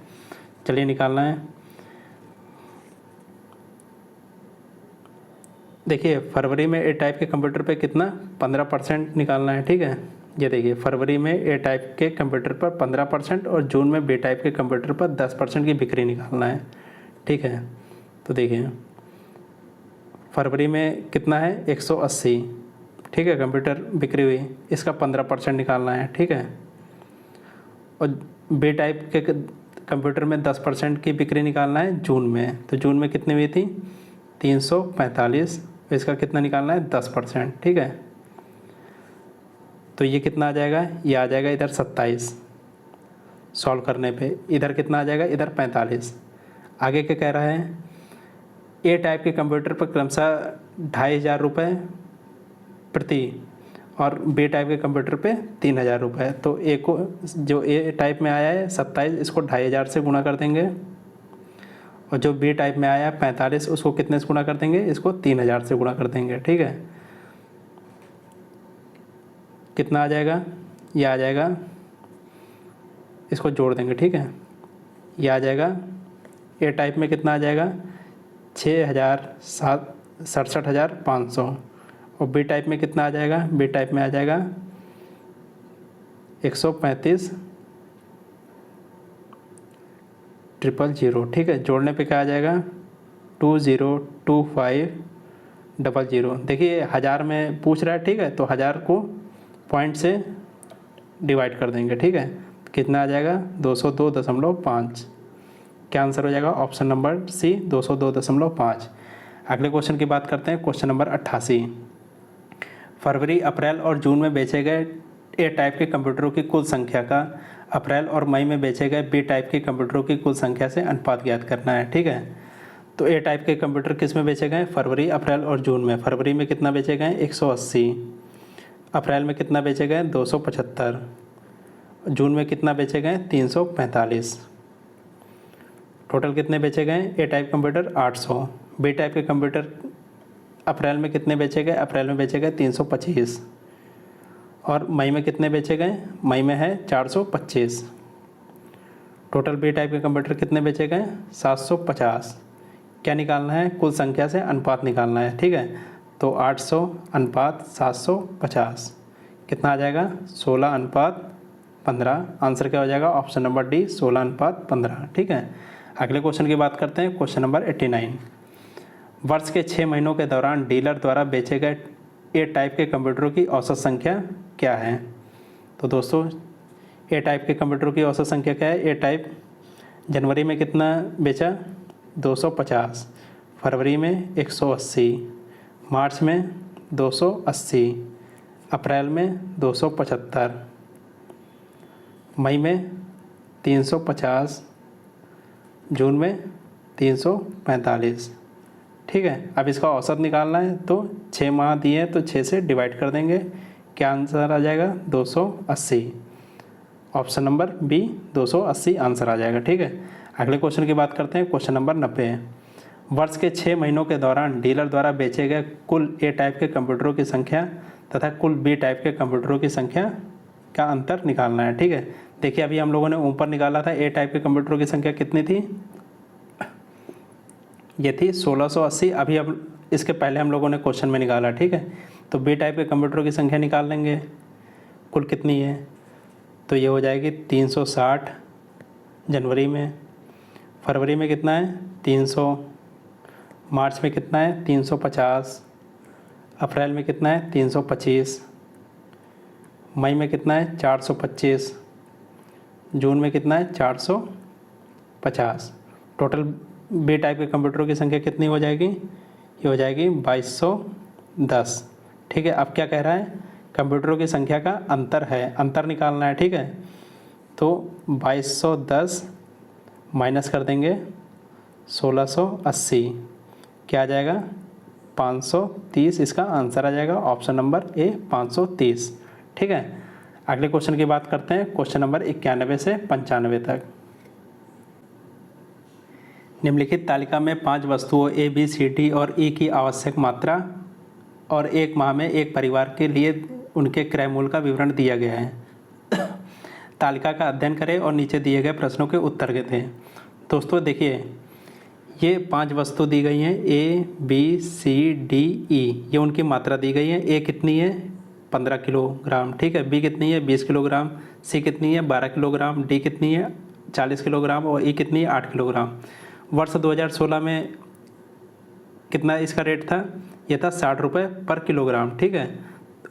चलिए निकालना है। देखिए फरवरी में ए टाइप के कंप्यूटर पे कितना 15% निकालना है, ठीक है। ये देखिए फरवरी में ए टाइप के कंप्यूटर पर 15% और जून में बी टाइप के कंप्यूटर पर 10% की बिक्री निकालना है, ठीक है। तो देखिए फरवरी में कितना है 180, ठीक है, कंप्यूटर बिक्री हुई, इसका 15% निकालना है, ठीक है। और बी टाइप के कंप्यूटर में 10% की बिक्री निकालना है जून में, तो जून में कितनी हुई थी 345, इसका कितना निकालना है 10%, ठीक है। तो ये कितना आ जाएगा, ये आ जाएगा इधर 27, सॉल्व करने पे इधर कितना आ जाएगा, इधर 45। आगे क्या कह रहा है, ए टाइप के कंप्यूटर पर क्रमशः 2500 रुपये प्रति और बी टाइप के कंप्यूटर पे 3000 रुपये। तो ए को जो ए टाइप में आया है 27, इसको 2500 से गुणा कर देंगे, और जो बी टाइप में आया है 45, उसको कितने से गुणा कर देंगे, इसको 3000 से गुणा कर देंगे, ठीक है। कितना आ जाएगा, ये आ जाएगा, इसको जोड़ देंगे, ठीक है। ये आ जाएगा ए टाइप में कितना आ जाएगा 67,500, और बी टाइप में कितना आ जाएगा, बी टाइप में आ जाएगा 135,000, ठीक है। जोड़ने पे क्या आ जाएगा 202500। देखिए 1000 में पूछ रहा है, ठीक है, तो 1000 को पॉइंट से डिवाइड कर देंगे, ठीक है। कितना आ जाएगा 202.5। क्या आंसर हो जाएगा, ऑप्शन नंबर सी 202.5। अगले क्वेश्चन की बात करते हैं, क्वेश्चन नंबर 88। फरवरी, अप्रैल और जून में बेचे गए ए टाइप के कंप्यूटरों की कुल संख्या का अप्रैल और मई में बेचे गए बी टाइप के कंप्यूटरों की कुल संख्या से अनुपात ज्ञात करना है, ठीक है। तो ए टाइप के कंप्यूटर किस में बेचे गए, फरवरी, अप्रैल और जून में। फरवरी में कितना बेचे गए 180, अप्रैल में कितना बेचे गए 275, जून में कितना बेचे गए 345। टोटल कितने बेचे गए ए टाइप कंप्यूटर 800। बी टाइप के कंप्यूटर अप्रैल में कितने बेचे गए, अप्रैल में बेचे गए 325, और मई में कितने बेचे गए, मई में है 425। टोटल बी टाइप के कंप्यूटर कितने बेचे गए 750। क्या निकालना है, कुल संख्या से अनुपात निकालना है, ठीक है। तो 800 अनुपात 750 कितना आ जाएगा 16:15। आंसर क्या हो जाएगा, ऑप्शन नंबर डी 16:15, ठीक है। अगले क्वेश्चन की बात करते हैं, क्वेश्चन नंबर 89। वर्ष के 6 महीनों के दौरान डीलर द्वारा बेचे गए ए टाइप के कंप्यूटरों की औसत संख्या क्या है? तो दोस्तों ए टाइप के कंप्यूटरों की औसत संख्या क्या है? ए टाइप जनवरी में कितना बेचा? 250, फरवरी में 180, मार्च में 280, अप्रैल में 275, मई में 350, जून में 345। ठीक है, अब इसका औसत निकालना है तो 6 माह दिए हैं तो 6 से डिवाइड कर देंगे। क्या आंसर आ जाएगा? 280। ऑप्शन नंबर बी 280 आंसर आ जाएगा। ठीक है, अगले क्वेश्चन की बात करते हैं। क्वेश्चन नंबर 90 है। वर्ष के 6 महीनों के दौरान डीलर द्वारा बेचे गए कुल ए टाइप के कंप्यूटरों की संख्या तथा कुल बी टाइप के कंप्यूटरों की संख्या का अंतर निकालना है। ठीक है, देखिए अभी हम लोगों ने ऊपर निकाला था ए टाइप के कंप्यूटरों की संख्या कितनी थी? ये थी 1680। अभी अब इसके पहले हम लोगों ने क्वेश्चन में निकाला। ठीक है, तो बी टाइप के कंप्यूटरों की संख्या निकाल लेंगे, कुल कितनी है? तो ये हो जाएगी 360 जनवरी में, फरवरी में कितना है? 300, मार्च में कितना है? 350, अप्रैल में कितना है? 325, मई में कितना है? 425, जून में कितना है? 450। टोटल बी टाइप के कंप्यूटरों की संख्या कितनी हो जाएगी? ये हो जाएगी 2210। ठीक है, अब क्या कह रहा है? कंप्यूटरों की संख्या का अंतर है, अंतर निकालना है। ठीक है, तो 2210 माइनस कर देंगे 1680, क्या आ जाएगा? 530 इसका आंसर आ जाएगा। ऑप्शन नंबर ए 530। ठीक है, अगले क्वेश्चन की बात करते हैं। क्वेश्चन नंबर 91 से 95 तक। निम्नलिखित तालिका में 5 वस्तुओं ए बी सी डी और ई की आवश्यक मात्रा और 1 माह में एक परिवार के लिए उनके क्रय मूल्य का विवरण दिया गया है। तालिका का अध्ययन करें और नीचे दिए गए प्रश्नों के उत्तर दें। दोस्तों देखिए, ये 5 वस्तु दी गई हैं A B C D E, ये उनकी मात्रा दी गई है। ए कितनी है? 15 किलोग्राम। ठीक है, बी कितनी है? 20 किलोग्राम, सी कितनी है? 12 किलोग्राम, डी कितनी है? 40 किलोग्राम और ई कितनी है? 8 किलोग्राम। वर्ष 2016 में कितना इसका रेट था? ये था 60 रुपये पर किलोग्राम। ठीक है,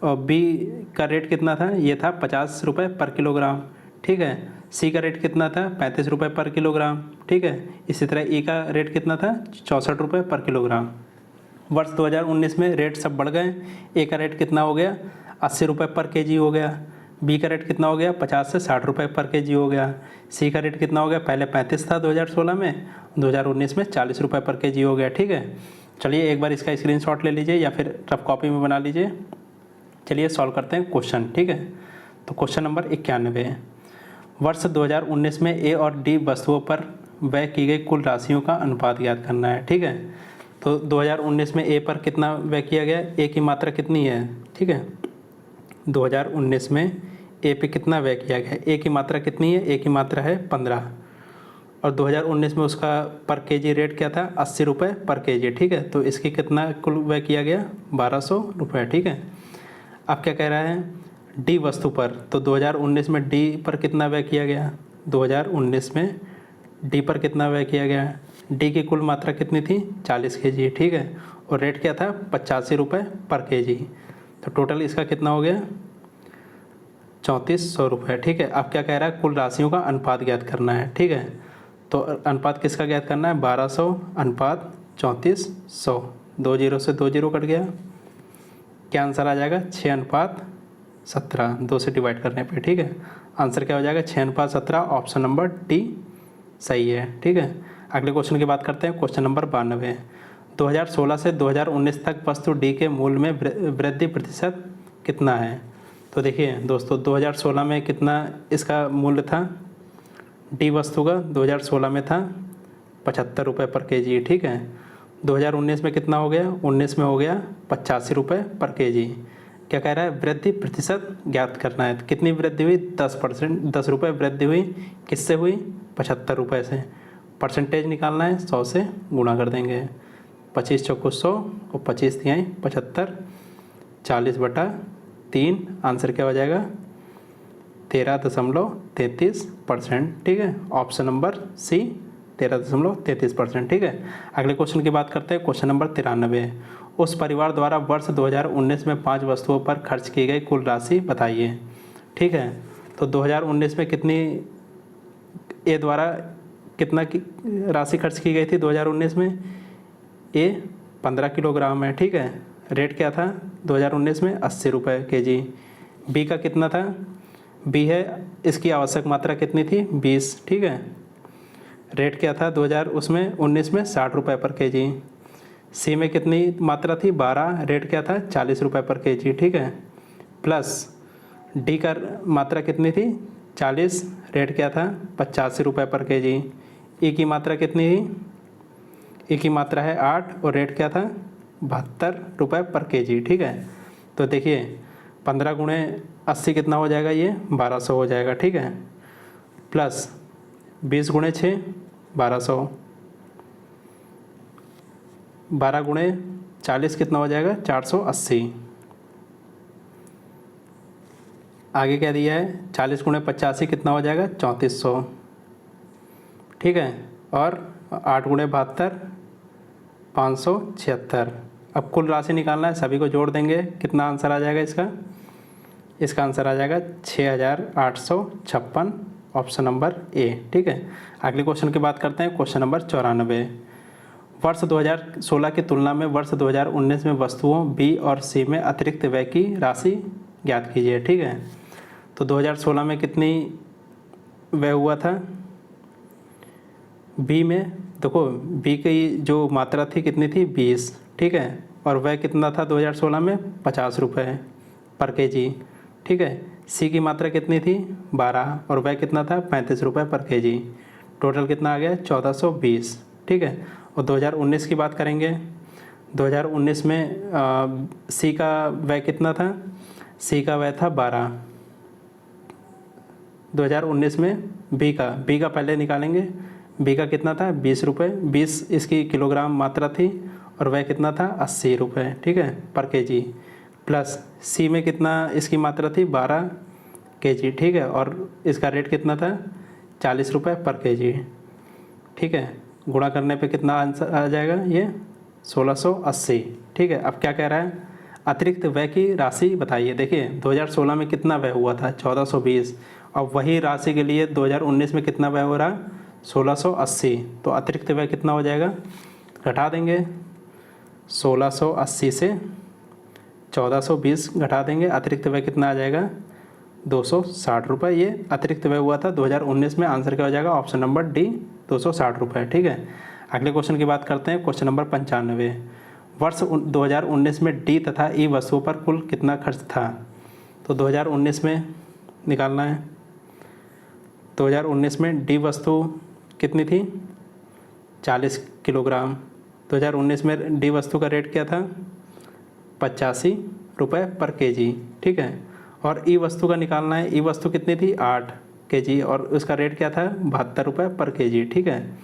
और बी का रेट कितना था? ये था 50 रुपये पर किलोग्राम। ठीक है, सी का रेट कितना था? 35 रुपये पर किलोग्राम। ठीक है, इसी तरह ई का रेट कितना था? 64 रुपये पर किलोग्राम। वर्ष 2019 में रेट सब बढ़ गए। ए का रेट कितना हो गया? 80 रुपये पर केजी हो गया। बी का रेट कितना हो गया? 50 से 60 रुपये पर केजी हो गया। सी का रेट कितना हो गया? पहले 35 था 2016 में, 2019 में 40 रुपये पर केजी हो गया। ठीक है, चलिए एक बार इसका स्क्रीनशॉट ले लीजिए या फिर रफ कॉपी में बना लीजिए। चलिए सॉल्व करते हैं क्वेश्चन। ठीक है, तो क्वेश्चन नंबर 91 है। वर्ष 2019 में ए और डी वस्तुओं पर व्यय की गई कुल राशियों का अनुपात ज्ञात करना है। ठीक है, तो 2019 में ए पर कितना व्यय किया गया? ए की मात्रा कितनी है? ठीक है, 2019 में ए पे कितना व्यय किया गया? ए की मात्रा कितनी है? ए की मात्रा है 15 और 2019 में उसका पर केजी रेट क्या था? 80 रुपये पर केजी। ठीक है, तो इसकी कितना कुल व्यय किया गया? 1200 रुपये। ठीक है, अब क्या कह रहा है? डी वस्तु पर, तो 2019 में डी पर कितना व्यय किया गया? 2019 में डी पर कितना व्यय किया गया? डी की कुल मात्रा कितनी थी? 40 केजी। ठीक है, और रेट क्या था? 85 रुपये पर केजी। तो टोटल इसका कितना हो गया? 3400 रुपये। ठीक है, अब क्या कह रहा है? कुल राशियों का अनुपात ज्ञात करना है। ठीक है, तो अनुपात किसका ज्ञात करना है? 1200 अनुपात 3400। 2 जीरो से 2 जीरो कट गया, क्या आंसर आ जाएगा? 6 अनुपात 17, 2 से डिवाइड करने पे। ठीक है, आंसर क्या हो जाएगा? 6 अनुपात 17। ऑप्शन नंबर डी सही है। ठीक है, अगले क्वेश्चन की बात करते हैं। Question number 92। 2016 से 2019 तक वस्तु डी के मूल्य में वृद्धि प्रतिशत कितना है? तो देखिए दोस्तों, 2016 में कितना इसका मूल्य था डी वस्तु का? 2016 में था 75 रुपये पर केजी। ठीक है, 2019 में कितना हो गया? 19 में हो गया 85 रुपये पर केजी। क्या कह रहा है? वृद्धि प्रतिशत ज्ञात करना है। कितनी वृद्धि हुई? 10%, 10 रुपये वृद्धि हुई। किससे हुई? 75 रुपये से। परसेंटेज निकालना है, 100 से गुणा कर देंगे। 25 चौको 100 और 25 तिहाई 75, 40/3। आंसर क्या हो जाएगा? 13.33%। ठीक है, ऑप्शन नंबर सी 13.33%। ठीक है, अगले क्वेश्चन की बात करते हैं। क्वेश्चन नंबर 93, उस परिवार द्वारा वर्ष 2019 में 5 वस्तुओं पर खर्च की गई कुल राशि बताइए। ठीक है, तो 2019 में कितनी ए द्वारा कितना की राशि खर्च की गई थी 2019 में? ए 15 किलोग्राम है। ठीक है, रेट क्या था 2019 में? 80 रुपये kg। बी का कितना था? बी है, इसकी आवश्यक मात्रा कितनी थी? 20। ठीक है, रेट क्या था 2019 में? 60 रुपये पर kg। सी में कितनी मात्रा थी? 12, रेट क्या था? 40 रुपये पर kg। ठीक है, प्लस डी का मात्रा कितनी थी? 40, रेट क्या था? 85 रुपये पर kg। ई की मात्रा कितनी थी? ई की मात्रा है 8 और रेट क्या था? 72 रुपये पर kg। ठीक है, तो देखिए 15 गुणे 80 कितना हो जाएगा? ये 1200 हो जाएगा। ठीक है, प्लस 20 गुणे 6 1200, 12 गुणे 40 कितना हो जाएगा? 480। आगे क्या दिया है? 40 गुणे 85 कितना हो जाएगा? 3400। ठीक है, और 8 गुणे 72 576। अब कुल राशि निकालना है, सभी को जोड़ देंगे, कितना आंसर आ जाएगा इसका? इसका आंसर आ जाएगा 6856, ऑप्शन नंबर ए। ठीक है, अगले क्वेश्चन की बात करते हैं। क्वेश्चन नंबर 94, वर्ष 2016 की तुलना में वर्ष 2019 में वस्तुओं बी और सी में अतिरिक्त व्यय की राशि ज्ञात कीजिए। ठीक है, तो 2016 में कितनी व्यय हुआ था? बी में देखो, बी की जो मात्रा थी कितनी थी? 20। ठीक है, और वह कितना था 2016 में? 50 रुपये पर kg। ठीक है, सी की मात्रा कितनी थी? 12 और वह कितना था? 35 रुपये पर kg। टोटल कितना आ गया? 1420। ठीक है, और 2019 की बात करेंगे। 2019 में सी का वह कितना था? सी का वह था 12। 2019 में बी का पहले निकालेंगे। बी का कितना था? 20 रुपये, 20 इसकी किलोग्राम मात्रा थी और वह कितना था? 80 रुपये। ठीक है, पर kg। प्लस सी में कितना इसकी मात्रा थी? 12 kg। ठीक है, और इसका रेट कितना था? 40 रुपये पर kg। ठीक है, गुणा करने पे कितना आंसर आ जाएगा? ये 1680। ठीक है, अब क्या कह रहा है? अतिरिक्त व्यय की राशि बताइए। देखिए 2016 में कितना व्यय हुआ था? 1420, और वही राशि के लिए 2019 में कितना व्यय हो रहा? 1680। तो अतिरिक्त व्यय कितना हो जाएगा? घटा देंगे, 1680 से 1420 घटा देंगे, अतिरिक्त व्यय कितना आ जाएगा? 260 रुपये। ये अतिरिक्त व्यय हुआ था 2019 में। आंसर क्या हो जाएगा? ऑप्शन नंबर डी, 260 रुपये। ठीक है, अगले क्वेश्चन की बात करते हैं। क्वेश्चन नंबर 95, वर्ष 2019 में डी तथा ई वस्तुओं पर कुल कितना खर्च था? तो 2019 में निकालना है। 2019 में डी वस्तु कितनी थी? 40 किलोग्राम। 2019 में डी वस्तु का रेट क्या था? 85 रुपये पर kg। ठीक है, और ई वस्तु का निकालना है। ई वस्तु कितनी थी? 8 kg, और उसका रेट क्या था? 72 रुपये पर kg। ठीक है,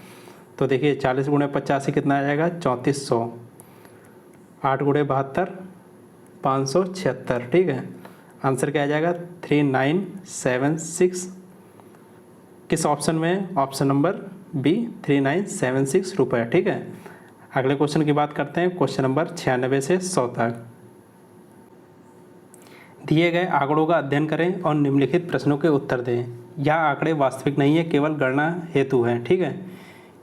तो देखिए 40 गुणे 85 कितना आ जाएगा? 3400। 8 गुणे 72 576। ठीक है, आंसर क्या आ जाएगा? 3976। किस ऑप्शन में? ऑप्शन नंबर बी, 3976 रुपये। ठीक है, अगले क्वेश्चन की बात करते हैं। क्वेश्चन नंबर 96 से 100 तक। दिए गए आंकड़ों का अध्ययन करें और निम्नलिखित प्रश्नों के उत्तर दें। यह आंकड़े वास्तविक नहीं है, केवल गणना हेतु हैं। ठीक है,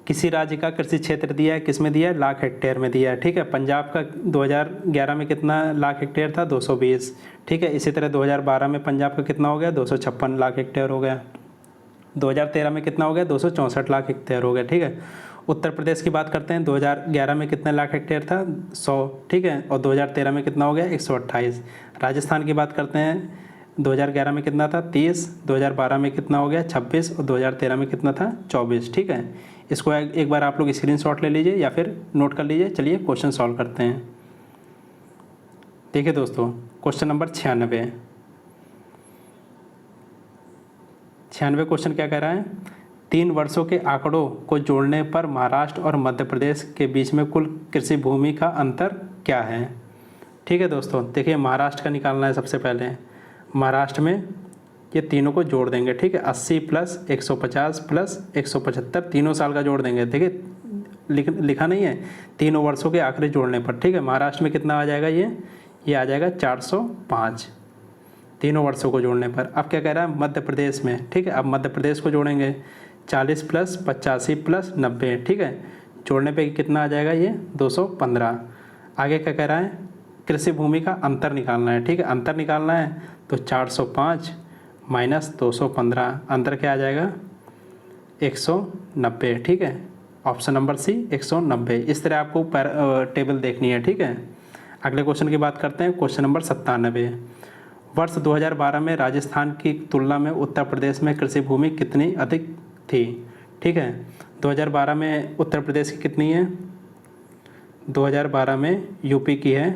किसी राज्य का कृषि क्षेत्र दिया है, किस में दिया है? लाख हेक्टेयर में दिया है। ठीक है, पंजाब का 2011 में कितना लाख हेक्टेयर था? 220। ठीक है, इसी तरह 2012 में पंजाब का कितना हो गया? 256 लाख हेक्टेयर हो गया। 2013 में कितना हो गया? 264 लाख हेक्टेयर हो गया। ठीक है, उत्तर प्रदेश की बात करते हैं। 2011 में कितने लाख हेक्टेयर था? 100। ठीक है, और 2013 में कितना हो गया? 128। राजस्थान की बात करते हैं। 2011 में कितना था? 30। 2012 में कितना हो गया? 26, और 2013 में कितना था? 24। ठीक है, इसको एक बार आप लोग स्क्रीनशॉट ले लीजिए या फिर नोट कर लीजिए। चलिए क्वेश्चन सॉल्व करते हैं। देखिए दोस्तों, क्वेश्चन नंबर 96 क्वेश्चन क्या कह रहा है? 3 वर्षों के आंकड़ों को जोड़ने पर महाराष्ट्र और मध्य प्रदेश के बीच में कुल कृषि भूमि का अंतर क्या है? ठीक है दोस्तों, देखिए महाराष्ट्र का निकालना है सबसे पहले। महाराष्ट्र में ये तीनों को जोड़ देंगे, ठीक है। 80 प्लस 150 प्लस 175, तीनों साल का जोड़ देंगे। देखिए लिखा नहीं है, तीनों वर्षों के आंकड़े जोड़ने पर, ठीक है। महाराष्ट्र में कितना आ जाएगा, ये आ जाएगा 405 तीनों वर्षों को जोड़ने पर। अब क्या कह रहा है मध्य प्रदेश में, ठीक है। अब मध्य प्रदेश को जोड़ेंगे 40 प्लस 85 प्लस 90, ठीक है। जोड़ने पे कितना आ जाएगा, ये 215। आगे क्या कह रहा है कृषि भूमि का अंतर निकालना है, ठीक है। अंतर निकालना है तो 405 माइनस 215, अंतर क्या आ जाएगा 190, ठीक है। Option number C 190। इस तरह आपको टेबल देखनी है, ठीक है। अगले क्वेश्चन की बात करते हैं, क्वेश्चन नंबर 97। वर्ष 2012 में राजस्थान की तुलना में उत्तर प्रदेश में कृषि भूमि कितनी अधिक थी, ठीक है। 2012 में उत्तर प्रदेश की कितनी है, 2012 में यूपी की है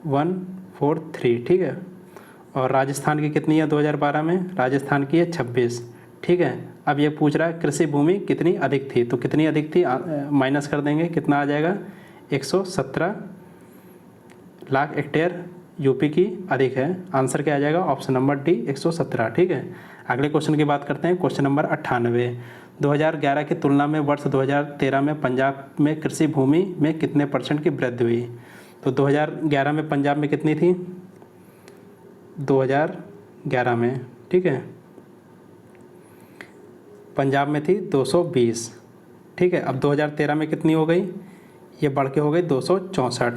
143, ठीक है। और राजस्थान की कितनी है 2012 में, राजस्थान की है 26, ठीक है। अब ये पूछ रहा है कृषि भूमि कितनी अधिक थी, तो कितनी अधिक थी माइनस कर देंगे, कितना आ जाएगा 117 लाख हेक्टेयर यूपी की अधिक है। आंसर क्या आ जाएगा ऑप्शन नंबर डी 117, ठीक है। अगले क्वेश्चन की बात करते हैं, क्वेश्चन नंबर 98। 2011 की तुलना में वर्ष 2013 में पंजाब में कृषि भूमि में कितने % की वृद्धि हुई। तो 2011 में पंजाब में कितनी थी, 2011 में, ठीक है, पंजाब में थी 220, ठीक है। अब 2013 में कितनी हो गई, ये बढ़ के हो गई 264।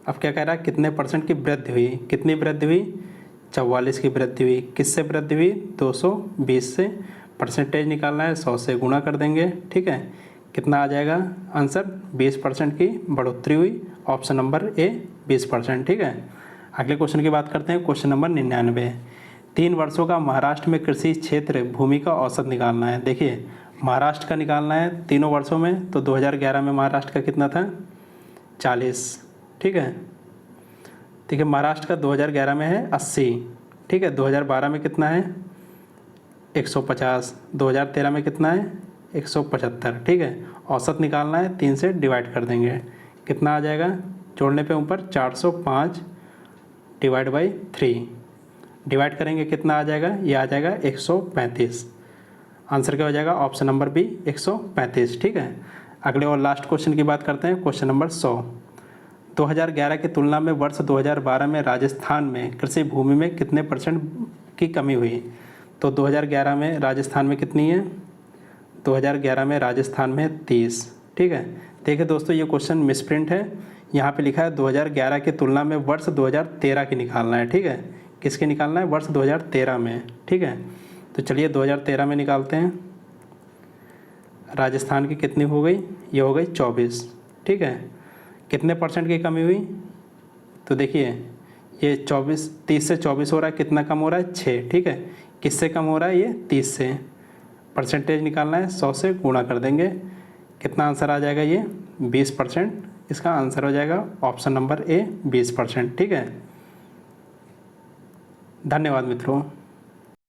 अब क्या कह रहा है कितने % की वृद्धि हुई, कितनी वृद्धि हुई 44 की वृद्धि हुई। किससे वृद्धि हुई 220 से, परसेंटेज निकालना है 100 से गुणा कर देंगे, ठीक है। कितना आ जाएगा आंसर 20% की बढ़ोतरी हुई। ऑप्शन नंबर ए 20%, ठीक है। अगले क्वेश्चन की बात करते हैं, क्वेश्चन नंबर 99। 3 वर्षों का महाराष्ट्र में कृषि क्षेत्र भूमि का औसत निकालना है। देखिए महाराष्ट्र का निकालना है तीनों वर्षों में, तो 2011 में महाराष्ट्र का कितना था 40, ठीक है। देखिए महाराष्ट्र का 2011 में है 80, ठीक है। 2012 में कितना है 150, 2013 में कितना है 175, ठीक है। औसत निकालना है 3 से डिवाइड कर देंगे, कितना आ जाएगा, जोड़ने पे ऊपर 405 डिवाइड बाई 3, डिवाइड करेंगे कितना आ जाएगा, ये आ जाएगा 135। आंसर क्या हो जाएगा ऑप्शन नंबर बी 135, ठीक है। अगले और लास्ट क्वेश्चन की बात करते हैं, क्वेश्चन नंबर 100। 2011 की तुलना में वर्ष 2012 में राजस्थान में कृषि भूमि में कितने % की कमी हुई। तो 2011 में राजस्थान में कितनी है, 2011 में राजस्थान में 30, ठीक है। देखिए दोस्तों ये क्वेश्चन मिसप्रिंट है, यहाँ पे लिखा है 2011 की तुलना में वर्ष 2013 की निकालना है, ठीक है। किसके निकालना है, वर्ष 2013 में, ठीक है। तो चलिए 2013 में निकालते हैं। राजस्थान की कितनी हो गई, ये हो गई 24, ठीक है। कितने % की कमी हुई, तो देखिए ये 24, 30 से 24 हो रहा है, कितना कम हो रहा है 6, ठीक है। किससे कम हो रहा है, ये 30 से। परसेंटेज निकालना है 100 से गुणा कर देंगे, कितना आंसर आ जाएगा, ये 20%। इसका आंसर हो जाएगा ऑप्शन नंबर ए 20%, ठीक है। धन्यवाद मित्रों।